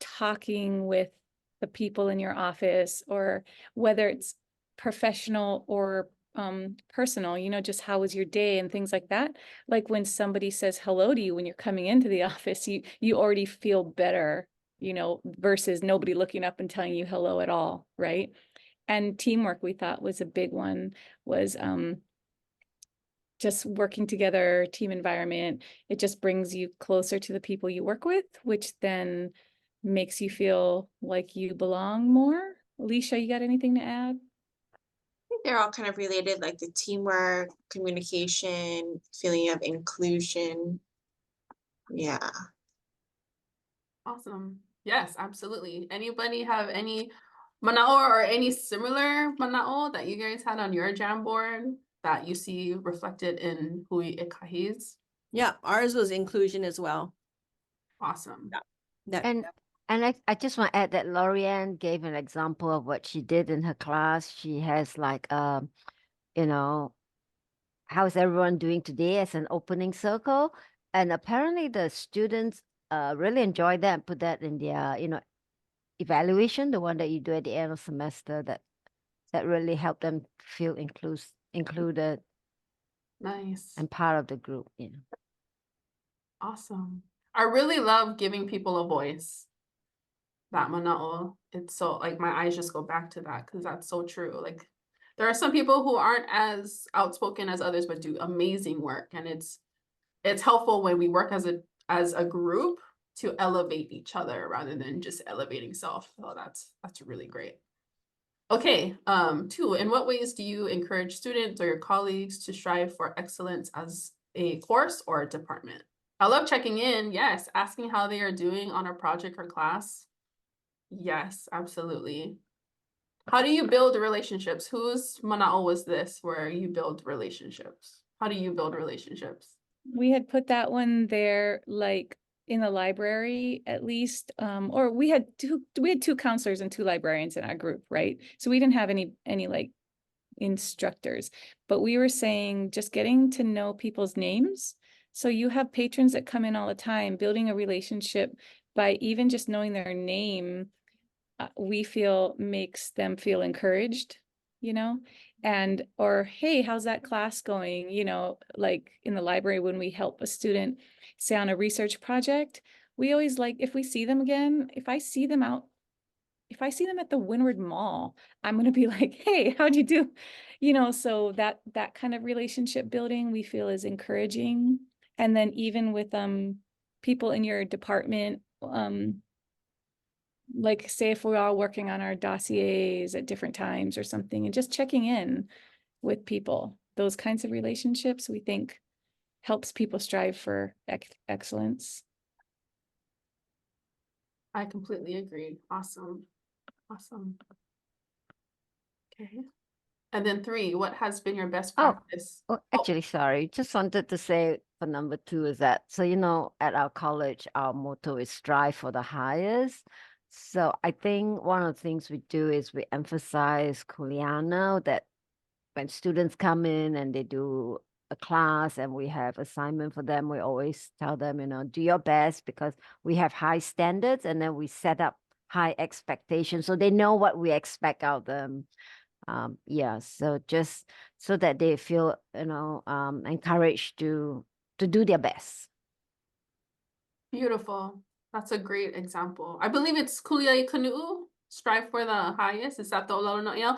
talking with the people in your office, or whether it's professional or personal, you know, just how was your day and things like that. Like when somebody says hello to you when you're coming into the office, you already feel better, you know, versus nobody looking up and telling you hello at all, right? And teamwork, we thought was a big one, was just working together, team environment. It just brings you closer to the people you work with, which then makes you feel like you belong more. Alicia, you got anything to add? They're all kind of related, like the teamwork, communication, feeling of inclusion. Yeah. Awesome. Yes, absolutely. Anybody have any mana'o or any similar mana'o that you guys had on your jam board that you see reflected in Hui Ikahi's? Yeah, ours was inclusion as well. Awesome. That, And I just want to add that Lorianne gave an example of what she did in her class. She has like you know, how's everyone doing today as an opening circle. And apparently the students really enjoyed that and put that in their, you know, evaluation, the one that you do at the end of semester, that really helped them feel included Nice. and part of the group, you know. Awesome. I really love giving people a voice. That mana'o. It's so like my eyes just go back to that because that's so true. Like there are some people who aren't as outspoken as others but do amazing work, and it's helpful when we work as a group to elevate each other rather than just elevating self. So that's really great. Okay, 2, in what ways do you encourage students or your colleagues to strive for excellence as a course or a department? I love checking in, yes, asking how they are doing on a project or class. Yes, absolutely. How do you build relationships? Whose mana'o was this where you build relationships? How do you build relationships? We had put that one there, like in the library at least, or we had 2 counselors and 2 librarians in our group, right? So we didn't have any like instructors, but we were saying just getting to know people's names. So you have patrons that come in all the time, building a relationship by even just knowing their name, we feel makes them feel encouraged, you know, and or hey, how's that class going? You know, like in the library when we help a student say on a research project, we always like if we see them again, if I see them at the Windward Mall, I'm going to be like, hey, how'd you do? You know, so that kind of relationship building we feel is encouraging. And then even with people in your department, like say if we're all working on our dossiers at different times or something, and just checking in with people, those kinds of relationships we think helps people strive for excellence. I completely agree. Awesome. Awesome. Okay. And then 3, what has been your best Oh, practice? Oh, actually, sorry. Just wanted to say for number 2 is that, so at our college, our motto is strive for the highest. So I think one of the things we do is we emphasize Kuleana, that when students come in and they do a class and we have assignment for them, we always tell them, do your best, because we have high standards, and then we set up high expectations so they know what we expect of them. Yeah, so just so that they feel encouraged to do their best. Beautiful. That's a great example. I believe it's Kuliai Kanu, strive for the highest. Is that the Olelo no Eo?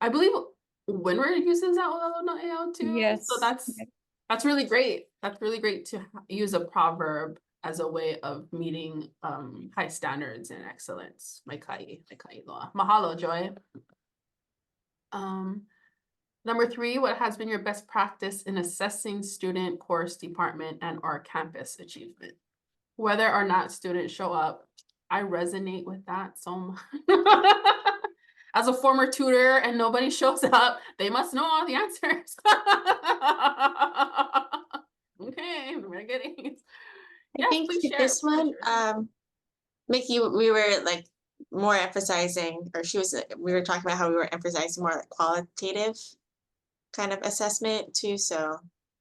I believe Winward uses that Olelo no Eo too. Yes. So that's really great. That's really great to use a proverb as a way of meeting high standards and excellence. Mai kai loa. Mahalo, Joy. Number 3, what has been your best practice in assessing student, course, department, and/or campus achievement? Whether or not students show up, I resonate with that so much. As a former tutor and nobody shows up, they must know all the answers. Okay, we're getting. I Yes, think please with share. this one, Mickey, we were like more emphasizing, or we were talking about how we were emphasizing more like qualitative kind of assessment too. So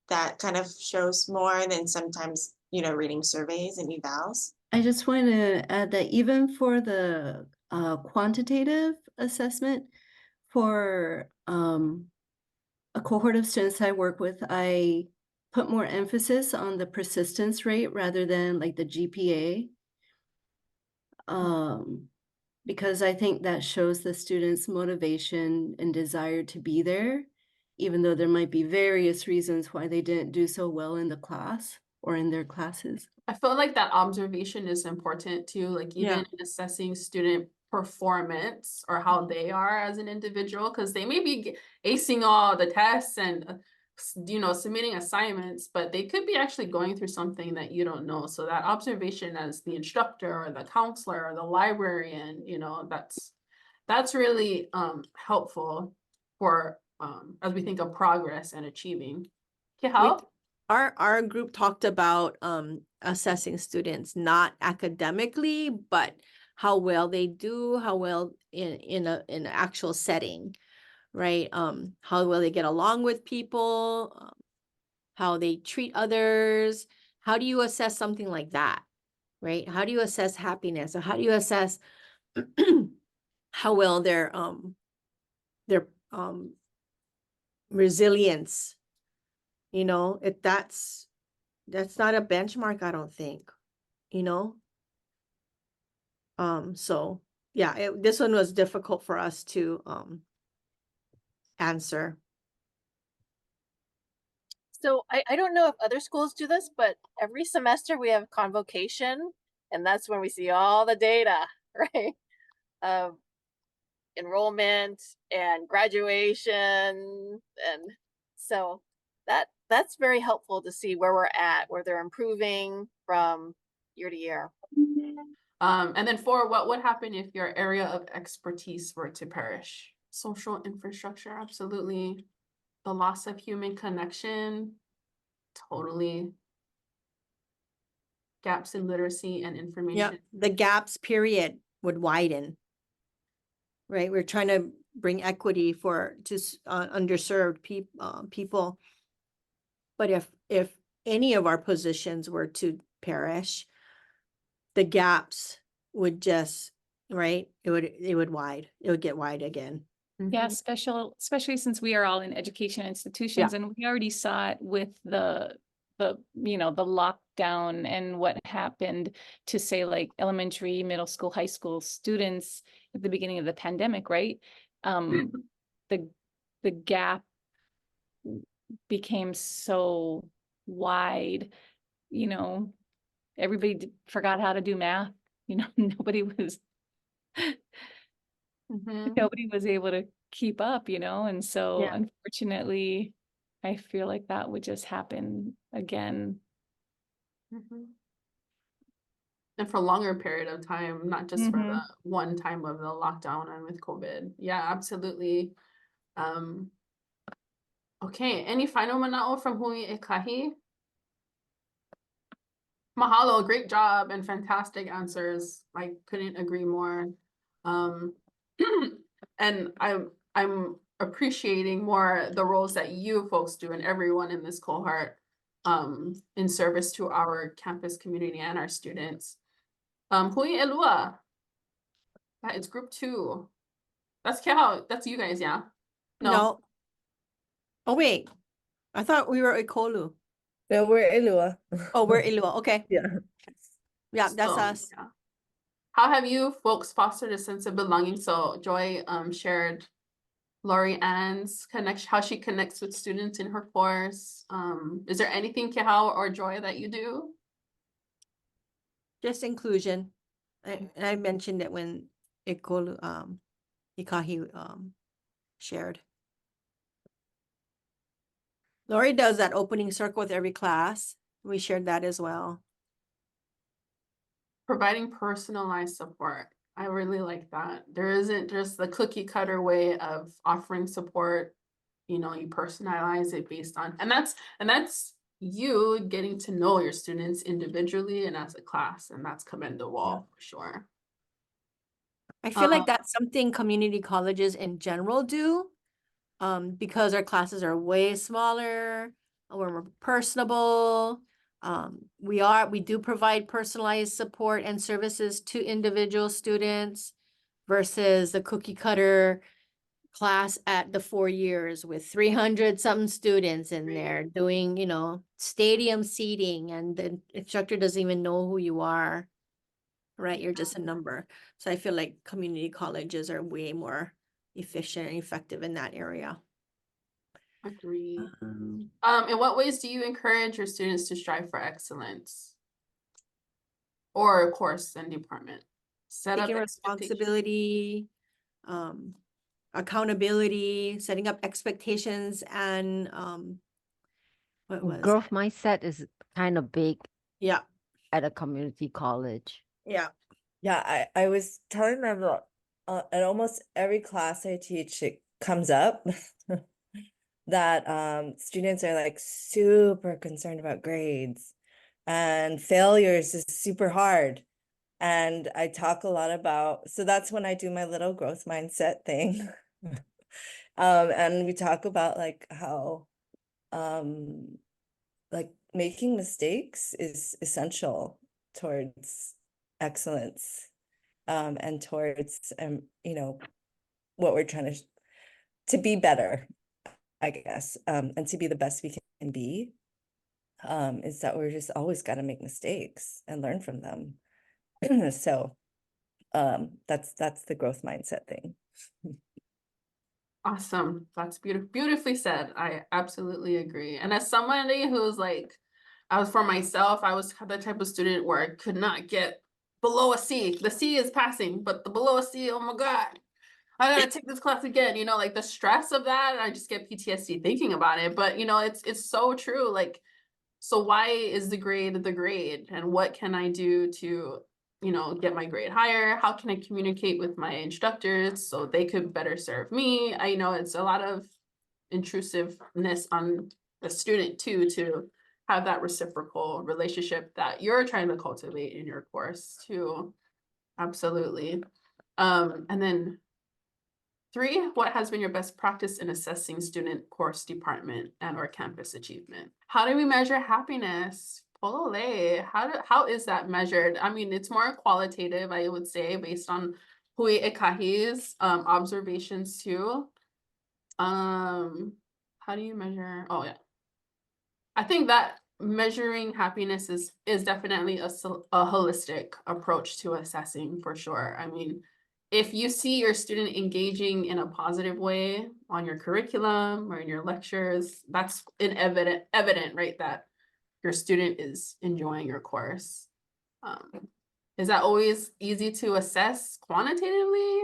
that kind of shows more than sometimes, reading surveys and evals. I just want to add that even for the quantitative assessment, for a cohort of students I work with, I put more emphasis on the persistence rate rather than like the GPA. Because I think that shows the students' motivation and desire to be there, even though there might be various reasons why they didn't do so well in the class or in their classes. I feel like that observation is important too, like even in assessing student performance or how they are as an individual, because they may be acing all the tests and submitting assignments, but they could be actually going through something that you don't know. So that observation as the instructor or the counselor or the librarian, that's really helpful for as we think of progress and achieving. Okay, how? Our group talked about assessing students not academically, but how well they do, how well in an actual setting, right? How well they get along with people, how they treat others. How do you assess something like that, right? How do you assess happiness, or how do you assess how well their resilience? If that's not a benchmark, I don't think. So yeah, this one was difficult for us to answer. So I don't know if other schools do this, but every semester we have convocation, and that's when we see all the data, right? Of enrollment and graduation. And so that's very helpful to see where we're at, where they're improving from year to year. And then 4, what would happen if your area of expertise were to perish? Social infrastructure, absolutely. The loss of human connection, totally. Gaps in literacy and information. The gaps period would widen, right? We're trying to bring equity to underserved people. But if any of our positions were to perish, the gaps would just, right? It would get wide again. Yeah, especially since we are all in education institutions, and we already saw it with the lockdown and what happened to, say, like elementary, middle school, high school students at the beginning of the pandemic, right? The gap became so wide, everybody forgot how to do math. Nobody was Mhm. Nobody was able to keep up, and so Yeah. unfortunately, I feel like that would just happen again. Mhm. And for a longer period of time, not just for the one time of the lockdown and with COVID. Yeah, absolutely. Okay, any final manao from Hui Ekahi? Mahalo, great job and fantastic answers. I couldn't agree more. Um, and I'm appreciating more the roles that you folks do and everyone in this cohort in service to our campus community and our students. Hui Elua, that is group 2. That's Kehao, that's you guys, yeah? No. Oh, wait. I thought we were at Kolu. No, we're Ilua. Oh, we're Ilua. Okay. Yeah. Yeah, that's So, us. yeah. How have you folks fostered a sense of belonging? So Joy shared Lori Ann's connection, how she connects with students in her course. Is there anything, Kehao or Joy, that you do? Just inclusion. I mentioned it when Ikolu, Ikahi shared. Lori does that opening circle with every class. We shared that as well. Providing personalized support. I really like that. There isn't just the cookie cutter way of offering support. You personalize it based on, and that's you getting to know your students individually and as a class, and that's commendable for sure. I feel like that's something community colleges in general do, because our classes are way smaller, we're more personable. We do provide personalized support and services to individual students versus the cookie cutter class at the 4 years with 300 something students in there doing, stadium seating, and the instructor doesn't even know who you are, right? You're just a number. So I feel like community colleges are way more efficient and effective in that area. Agree. In what ways do you encourage your students to strive for excellence? Or course and department? Set up Taking expectations. responsibility, accountability, setting up expectations, and what was Growth mindset is kind of big yeah at a community college. yeah Yeah, I was telling them that at almost every class I teach, it comes up that students are like super concerned about grades and failures is super hard. And I talk a lot about, so that's when I do my little growth mindset thing. And we talk about like how like making mistakes is essential towards excellence, and towards what we're trying to be better, I guess, and to be the best we can be, is that we're just always got to make mistakes and learn from them. So that's the growth mindset thing. Awesome. That's beautifully said. I absolutely agree. And as somebody who's like, for myself, I was the type of student where I could not get below a C. The C is passing, but the below a C, oh my God, I gotta take this class again. Like the stress of that, I just get PTSD thinking about it. But it's so true. Like, so why is the grade? And what can I do to get my grade higher? How can I communicate with my instructors so they could better serve me? I know it's a lot of intrusiveness on the student too, to have that reciprocal relationship that you're trying to cultivate in your course too. Absolutely. And then 3, what has been your best practice in assessing student course department and or campus achievement? How do we measure happiness? Polole, how is that measured? I mean, it's more qualitative, I would say, based on Hui Ekahi's observations too. How do you measure? Oh yeah. I think that measuring happiness is definitely a holistic approach to assessing for sure. I mean, if you see your student engaging in a positive way on your curriculum or in your lectures, that's evident, right? That your student is enjoying your course. Is that always easy to assess quantitatively?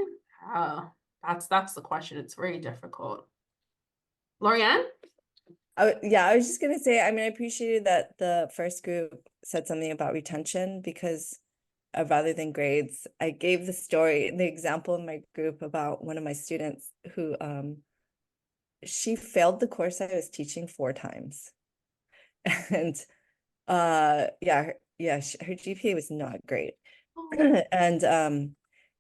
That's the question. It's very difficult. Lorianne? Yeah, I was just gonna say, I mean, I appreciated that the first group said something about retention because rather than grades, I gave the example in my group about one of my students who she failed the course I was teaching 4 times. And yeah, her GPA was not great.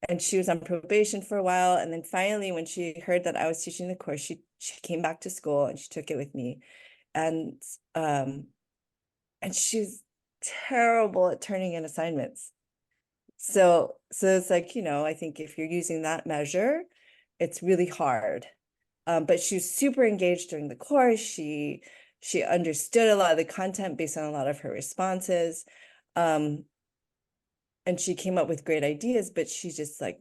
And she was on probation for a while, and then finally when she heard that I was teaching the course, she came back to school and she took it with me. And she was terrible at turning in assignments. So it's like, I think if you're using that measure, it's really hard. But she was super engaged during the course. She understood a lot of the content based on a lot of her responses. And she came up with great ideas, but she just like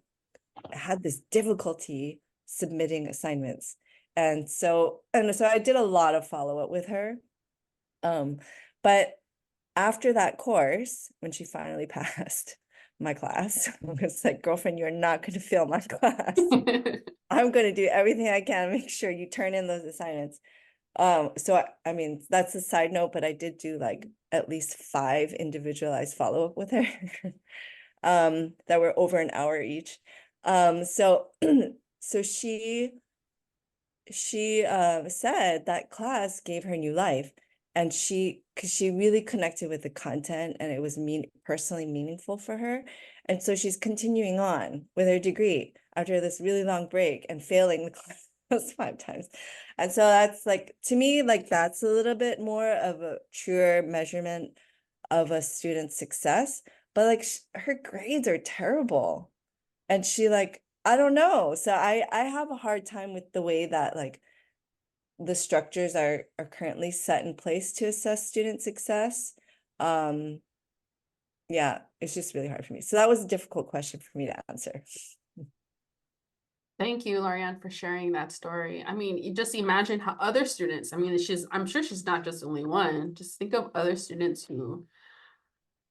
had this difficulty submitting assignments. And so I did a lot of follow-up with her. But after that course, when she finally passed my class, I was like, girlfriend, you're not going to fail my class. I'm going to do everything I can to make sure you turn in those assignments. So I mean, that's a side note, but I did do like at least 5 individualized follow-up with her that were over an hour each. So she said that class gave her new life, and because she really connected with the content and it was personally meaningful for her. And so she's continuing on with her degree after this really long break and failing the class 5 times. And so that's like, to me, like that's a little bit more of a truer measurement of a student's success. But like her grades are terrible. And she like, I don't know. So I have a hard time with the way that like the structures are currently set in place to assess student success. Yeah, it's just really hard for me. So that was a difficult question for me to answer. Thank you, Lorianne, for sharing that story. I mean, you just imagine how other students, I mean, I'm sure she's not just the only one. Just think of other students who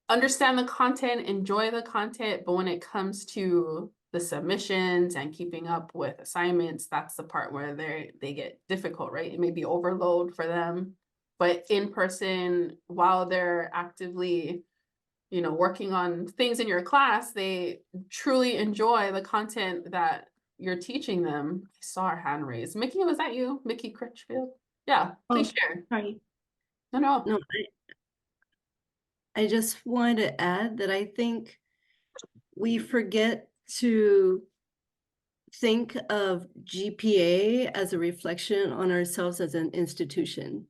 understand the content, enjoy the content, but when it comes to the submissions and keeping up with assignments, that's the part where they get difficult, right? It may be overload for them, but in person, while they're actively, working on things in your class, they truly enjoy the content that you're teaching them. I saw our hand raised. Mickey, was that you? Mickey Critchfield? Yeah, please share. Sorry. No. No, I just wanted to add that I think we forget to think of GPA as a reflection on ourselves as an institution.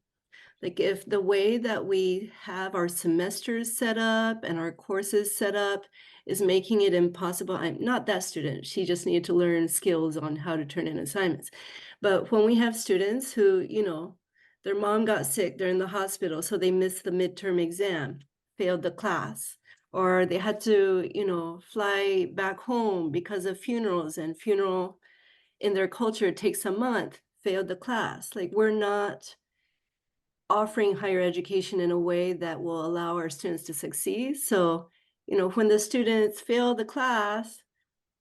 Like if the way that we have our semesters set up and our courses set up is making it impossible. I'm not that student. She just needed to learn skills on how to turn in assignments. But when we have students who, their mom got sick, they're in the hospital, so they missed the midterm exam, failed the class, or they had to, fly back home because of funerals, and funeral in their culture takes a month, failed the class. Like we're not offering higher education in a way that will allow our students to succeed. So, when the students fail the class,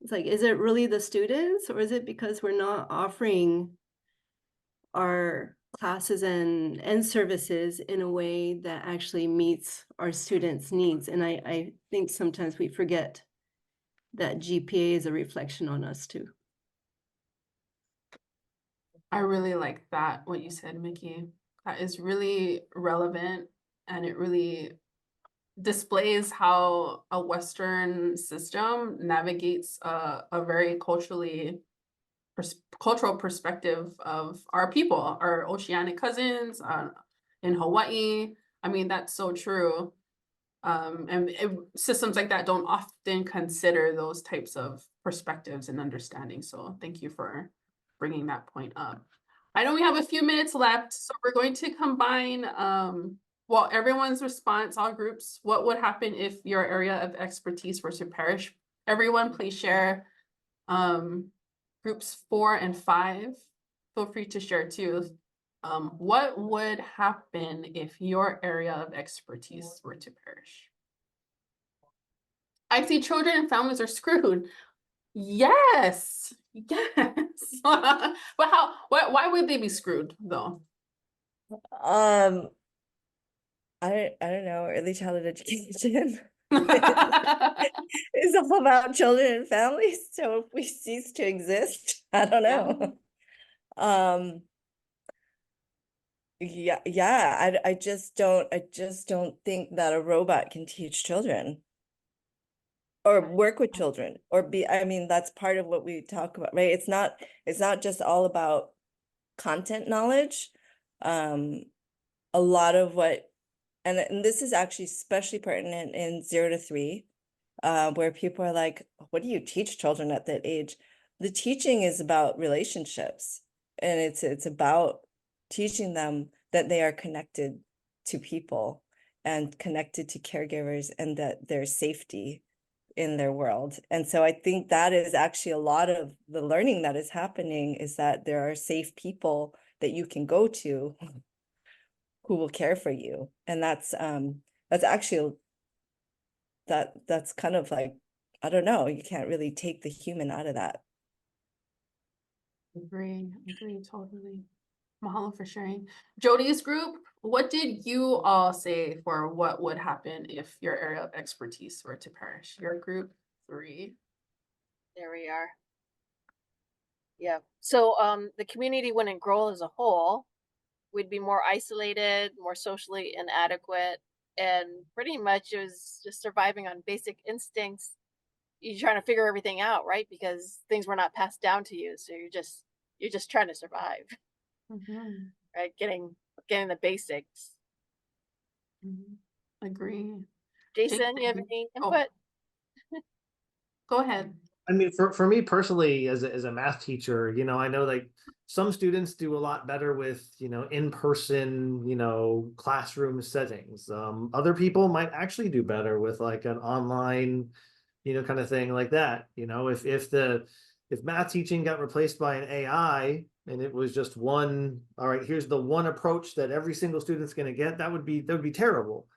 it's like, is it really the students, or is it because we're not offering our classes and services in a way that actually meets our students' needs? And I think sometimes we forget that GPA is a reflection on us too. I really like that, what you said, Mickey. That is really relevant, and it really displays how a Western system navigates a very cultural perspective of our people, our oceanic cousins in Hawaii. I mean, that's so true. Systems like that don't often consider those types of perspectives and understanding. So thank you for bringing that point up. I know we have a few minutes left, so we're going to combine everyone's response, all groups. What would happen if your area of expertise were to perish? Everyone, please share. Groups 4 and 5, feel free to share too. What would happen if your area of expertise were to perish? I see children and families are screwed. Yes, yes. But why would they be screwed though? I don't know, early childhood education is all about children and families. So if we cease to exist, I don't know. Yeah, I just don't think that a robot can teach children or work with children or I mean, that's part of what we talk about, right? It's not just all about content knowledge. A lot of what, and this is actually especially pertinent in 0 to 3, where people are like, what do you teach children at that age? The teaching is about relationships, and it's about teaching them that they are connected to people and connected to caregivers and that there's safety in their world. And so I think that is actually a lot of the learning that is happening, is that there are safe people that you can go to who will care for you. And that's actually that's kind of like, I don't know, you can't really take the human out of that. Agree totally. Mahalo for sharing. Jody's group, what did you all say for what would happen if your area of expertise were to perish? Your group 3. There we are. Yeah. So the community wouldn't grow as a whole. We'd be more isolated, more socially inadequate, and pretty much it was just surviving on basic instincts. You're trying to figure everything out, right? Because things were not passed down to you, so you're just trying to survive, right? Getting the basics. Agree. Jason, you have any Oh, input? go ahead. I mean, for me personally, as a math teacher, you know, I know like some students do a lot better with, you know, in-person, you know, classroom settings. Other people might actually do better with like an online, you know, kind of thing like that. You know, if math teaching got replaced by an AI and it was just one, all right, here's the one approach that every single student's going to get, that would be terrible.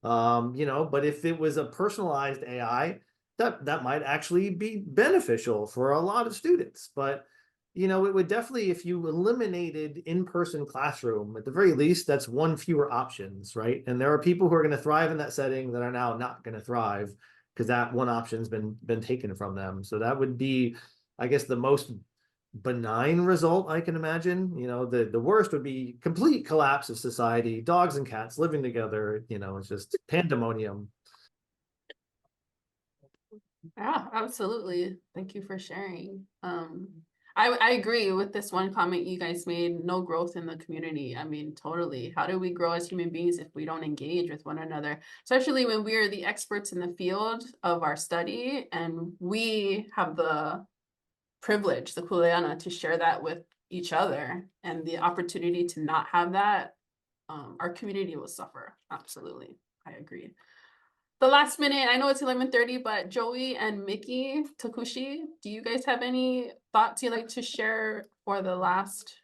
You know, but if it was a personalized AI, that might actually be beneficial for a lot of students. But you know, it would definitely, if you eliminated in-person classroom, at the very least, that's one fewer options, right? And there are people who are going to thrive in that setting that are now not going to thrive because that one option's been taken from them. So that would be, I guess, the most benign result I can imagine. You know, the worst would be complete collapse of society, dogs and cats living together, you know, it's just pandemonium. Yeah, absolutely. Thank you for sharing. I agree with this one comment you guys made, no growth in the community. I mean, totally. How do we grow as human beings if we don't engage with one another? Especially when we are the experts in the field of our study and we have the privilege, the kuleana, to share that with each other, and the opportunity to not have that, our community will suffer. Absolutely. I agree. The last minute, I know it's 11:30, but Joey and Mickey, Takushi, do you guys have any thoughts you'd like to share for the last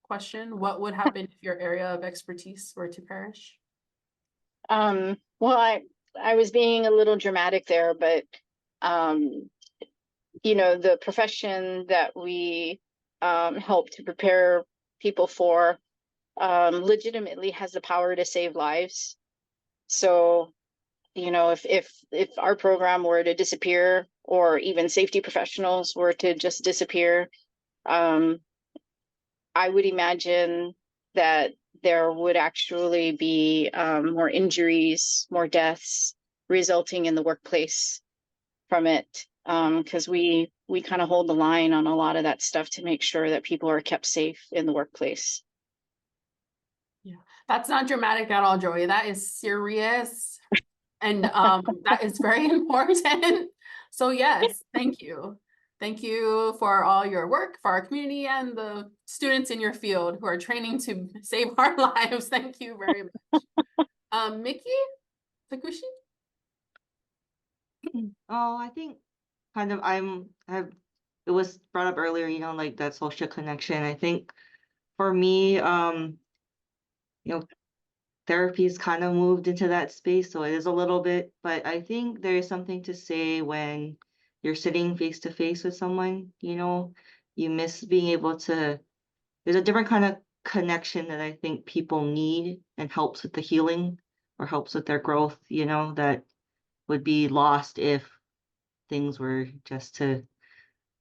question? What would happen if your area of expertise were to perish? Well, I was being a little dramatic there, but you know, the profession that we help to prepare people for legitimately has the power to save lives. So, you know, if our program were to disappear, or even safety professionals were to just disappear, I would imagine that there would actually be more injuries, more deaths resulting in the workplace from it, because we kind of hold the line on a lot of that stuff to make sure that people are kept safe in the workplace. Yeah, that's not dramatic at all, Joey. That is serious. And that is very important. So yes, thank you. Thank you for all your work for our community and the students in your field who are training to save our lives. Thank you very much. Mickey, Takushi? Oh, I think kind of it was brought up earlier, you know, like that social connection. I think for me, you know, therapy's kind of moved into that space, so it is a little bit, but I think there is something to say when you're sitting face to face with someone, you know, you miss being able to, there's a different kind of connection that I think people need and helps with the healing or helps with their growth, you know, that would be lost if things were just to,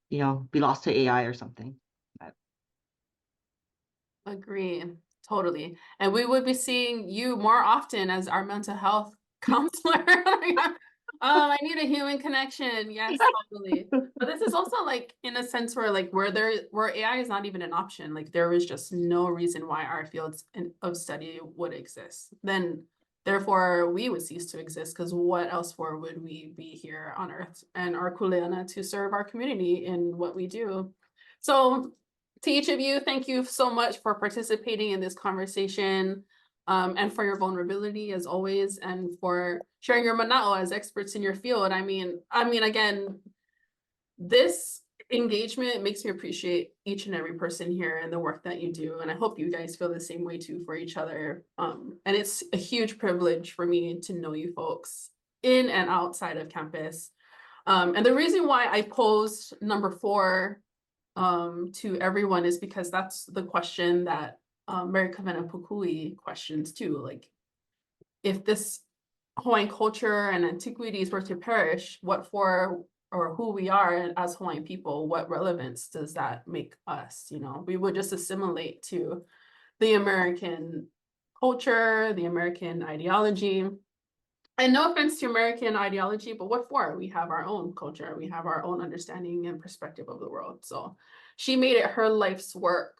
you know, be lost to AI or something. Agree, totally. And we would be seeing you more often as our mental health counselor. I need a human connection. Yes, totally. But this is also like in a sense where like where AI is not even an option. Like there is just no reason why our fields of study would exist. Then therefore we would cease to exist because what else for would we be here on Earth and our kuleana to serve our community in what we do? So to each of you, thank you so much for participating in this conversation, and for your vulnerability as always, and for sharing your mana'o as experts in your field. I mean, again, this engagement makes me appreciate each and every person here and the work that you do. And I hope you guys feel the same way too for each other. And it's a huge privilege for me to know you folks in and outside of campus. And the reason why I posed number 4 to everyone is because that's the question that Mary Kavena Pukui questions too. Like, if this Hawaiian culture and antiquities were to perish, what for or who we are as Hawaiian people, what relevance does that make us? You know, we would just assimilate to the American culture, the American ideology. And no offense to American ideology, but what for? We have our own culture. We have our own understanding and perspective of the world. So she made it her life's work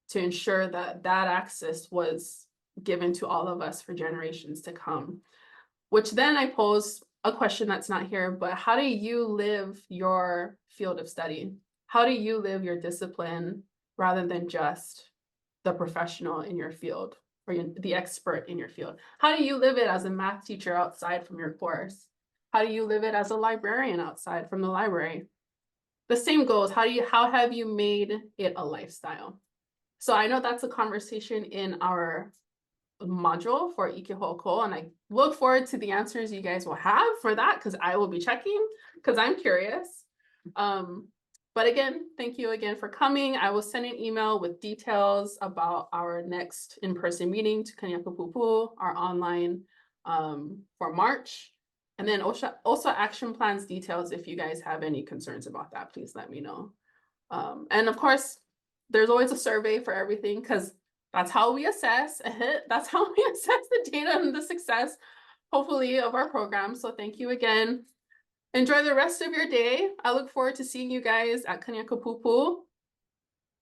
to ensure that that access was given to all of us for generations to come. Which then I pose a question that's not here, but how do you live your field of study? How do you live your discipline rather than just the professional in your field? Or the expert in your field? How do you live it as a math teacher outside from your course? How do you live it as a librarian outside from the library? The same goes, how have you made it a lifestyle? So I know that's a conversation in our module for Ikehoko, and I look forward to the answers you guys will have for that, because I will be checking, because I'm curious. But again, thank you again for coming. I will send an email with details about our next in-person meeting to Kanyakapupu, our online for March. And then also action plans details. If you guys have any concerns about that, please let me know. And of course, there's always a survey for everything, because that's how we assess. That's how we assess the data and the success, hopefully, of our program. So thank you again. Enjoy the rest of your day. I look forward to seeing you guys at Kanyakapupu.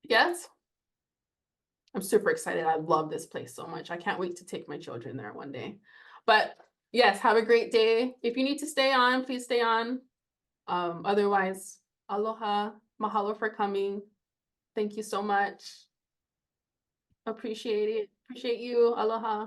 Yes? I'm super excited. I love this place so much. I can't wait to take my children there one day. But yes, have a great day. If you need to stay on, please stay on. Otherwise, aloha. Mahalo for coming. Thank you so much. Appreciate it. Appreciate you. Aloha.